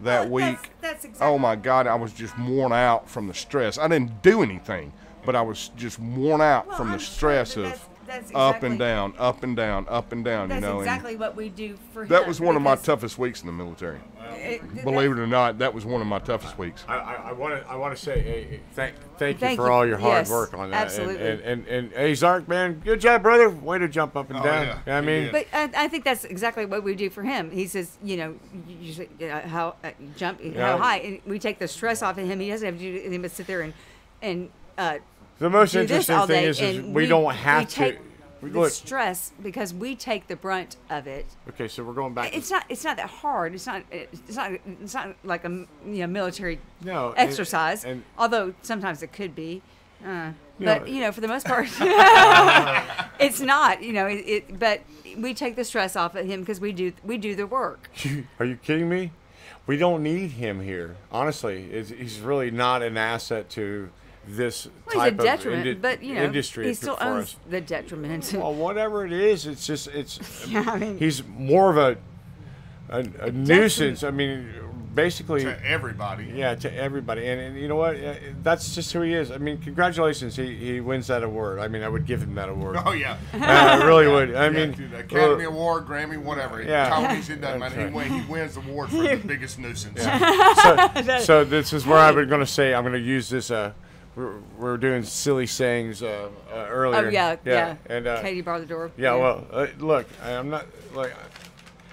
that week. That's exactly. Oh my God, I was just worn out from the stress. I didn't do anything, but I was just worn out Well, from the I'm sure stress that of that's up and exactly- down, up and down, up and down. That's you know, and exactly what we do for him. that was one of my because toughest weeks in the military. it- Believe it or not, that was one of my toughest weeks. I want to say thank you Thank for you. all your hard Yes, work on that. absolutely. And hey, Zark, man, good job, brother. Way to jump up and Oh, down. yeah. You know what I He mean, did. But I think that's exactly what we do for him. He says, you know, you say, how jump, Yeah. how high, and we take the stress off of him. He doesn't have to do anything but sit there and the most do this interesting all thing day. is and we don't have take to. the Look, stress because we take the brunt of it. okay, so we're going back. It's not that hard. It's not like a military No, and- exercise. and- although sometimes it could be. Yeah. But for the most part, it's not. But we take the stress off of him because we do the work. Are you kidding me? We don't need him here. Honestly, he's really not an asset to this Well, he's a type detriment, of but industry. he still for owns us. the detriment. Well, whatever it is, it's just Yeah, I mean- he's more of a nuisance. I mean, basically. To everybody. Yeah, to everybody, and you know what? That's just who he is. I mean, congratulations, he wins that award. I mean, I would give him that award. Oh yeah. I really would. I mean, the Academy Award, Grammy, whatever. Yeah. Tony's, it doesn't matter. That's right. He wins the award for the biggest nuisance. so this is where I was going to say I'm going to use this. We're doing silly sayings earlier. Oh yeah. And Katie barred the door. yeah, well, look, I'm not like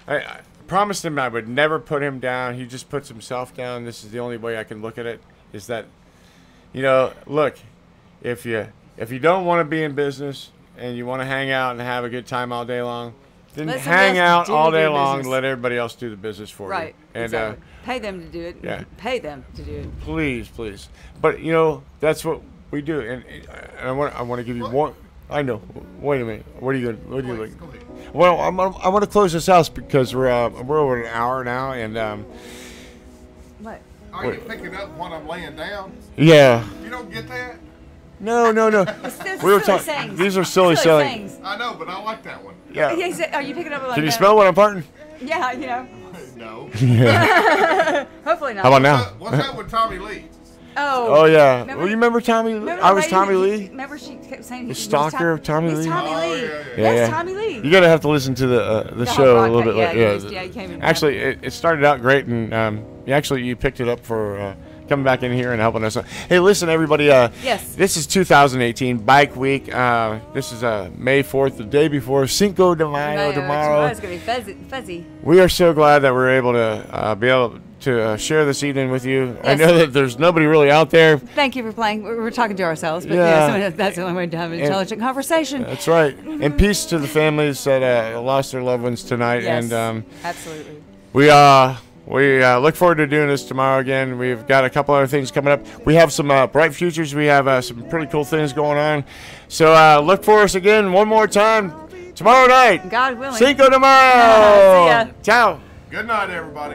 I promised him I would never put him down. He just puts himself down. This is the only way I can look at it. Is that, look, if you don't want to be in business and you want to hang out and have a good time all day long, then Let somebody hang else out do all day their long. business. Let everybody else do the business for Right. you. And exactly. Pay them to do it. yeah. Pay them to do it. please. But that's what we do. And I want to give you one. I know. Wait a minute. What are you going? What are you Go like? ahead. Well, I want to close this out because we're over an hour now, and What? Are you picking up when I'm laying down? yeah. You don't get that? No. It's We were silly talking. sayings. These are silly sayings. sayings. I know, but I like that one. Yeah. Yeah, he said, are you picking up? Can you smell what I'm farting? Yeah, No. hopefully not. How about now? What's that with Tommy Lee? Oh yeah. Remember- Well, you remember Tommy? Remember I the was lady Tommy that- Lee. Remember she kept saying The he was stalker of Tommy he's Lee? Tommy Oh, Lee. yeah, yeah. That's Tommy Lee. You're gonna have to listen to the show a little bit. broadcast, later. yeah, he came in. Actually, it started out great, and you picked it up for coming back in here and helping us. Hey, listen, everybody. Yes. This is 2018 Bike Week. This is May 4th, the day before Cinco de Mayo tomorrow. It's gonna be fuzzy. We are so glad that we're able to share this evening with you. I Yes. know that there's nobody really out there. Thank you for playing. We're talking to ourselves, but Yeah. that's the only way to have an intelligent conversation. That's right. And peace to the families that lost their loved ones tonight. Yes, And absolutely. we look forward to doing this tomorrow again. We've got a couple other things coming up. We have some bright futures. We have some pretty cool things going on. So look for us again one more time tomorrow night. God willing. Cinco de Mayo. See ya. Ciao. Good night, everybody.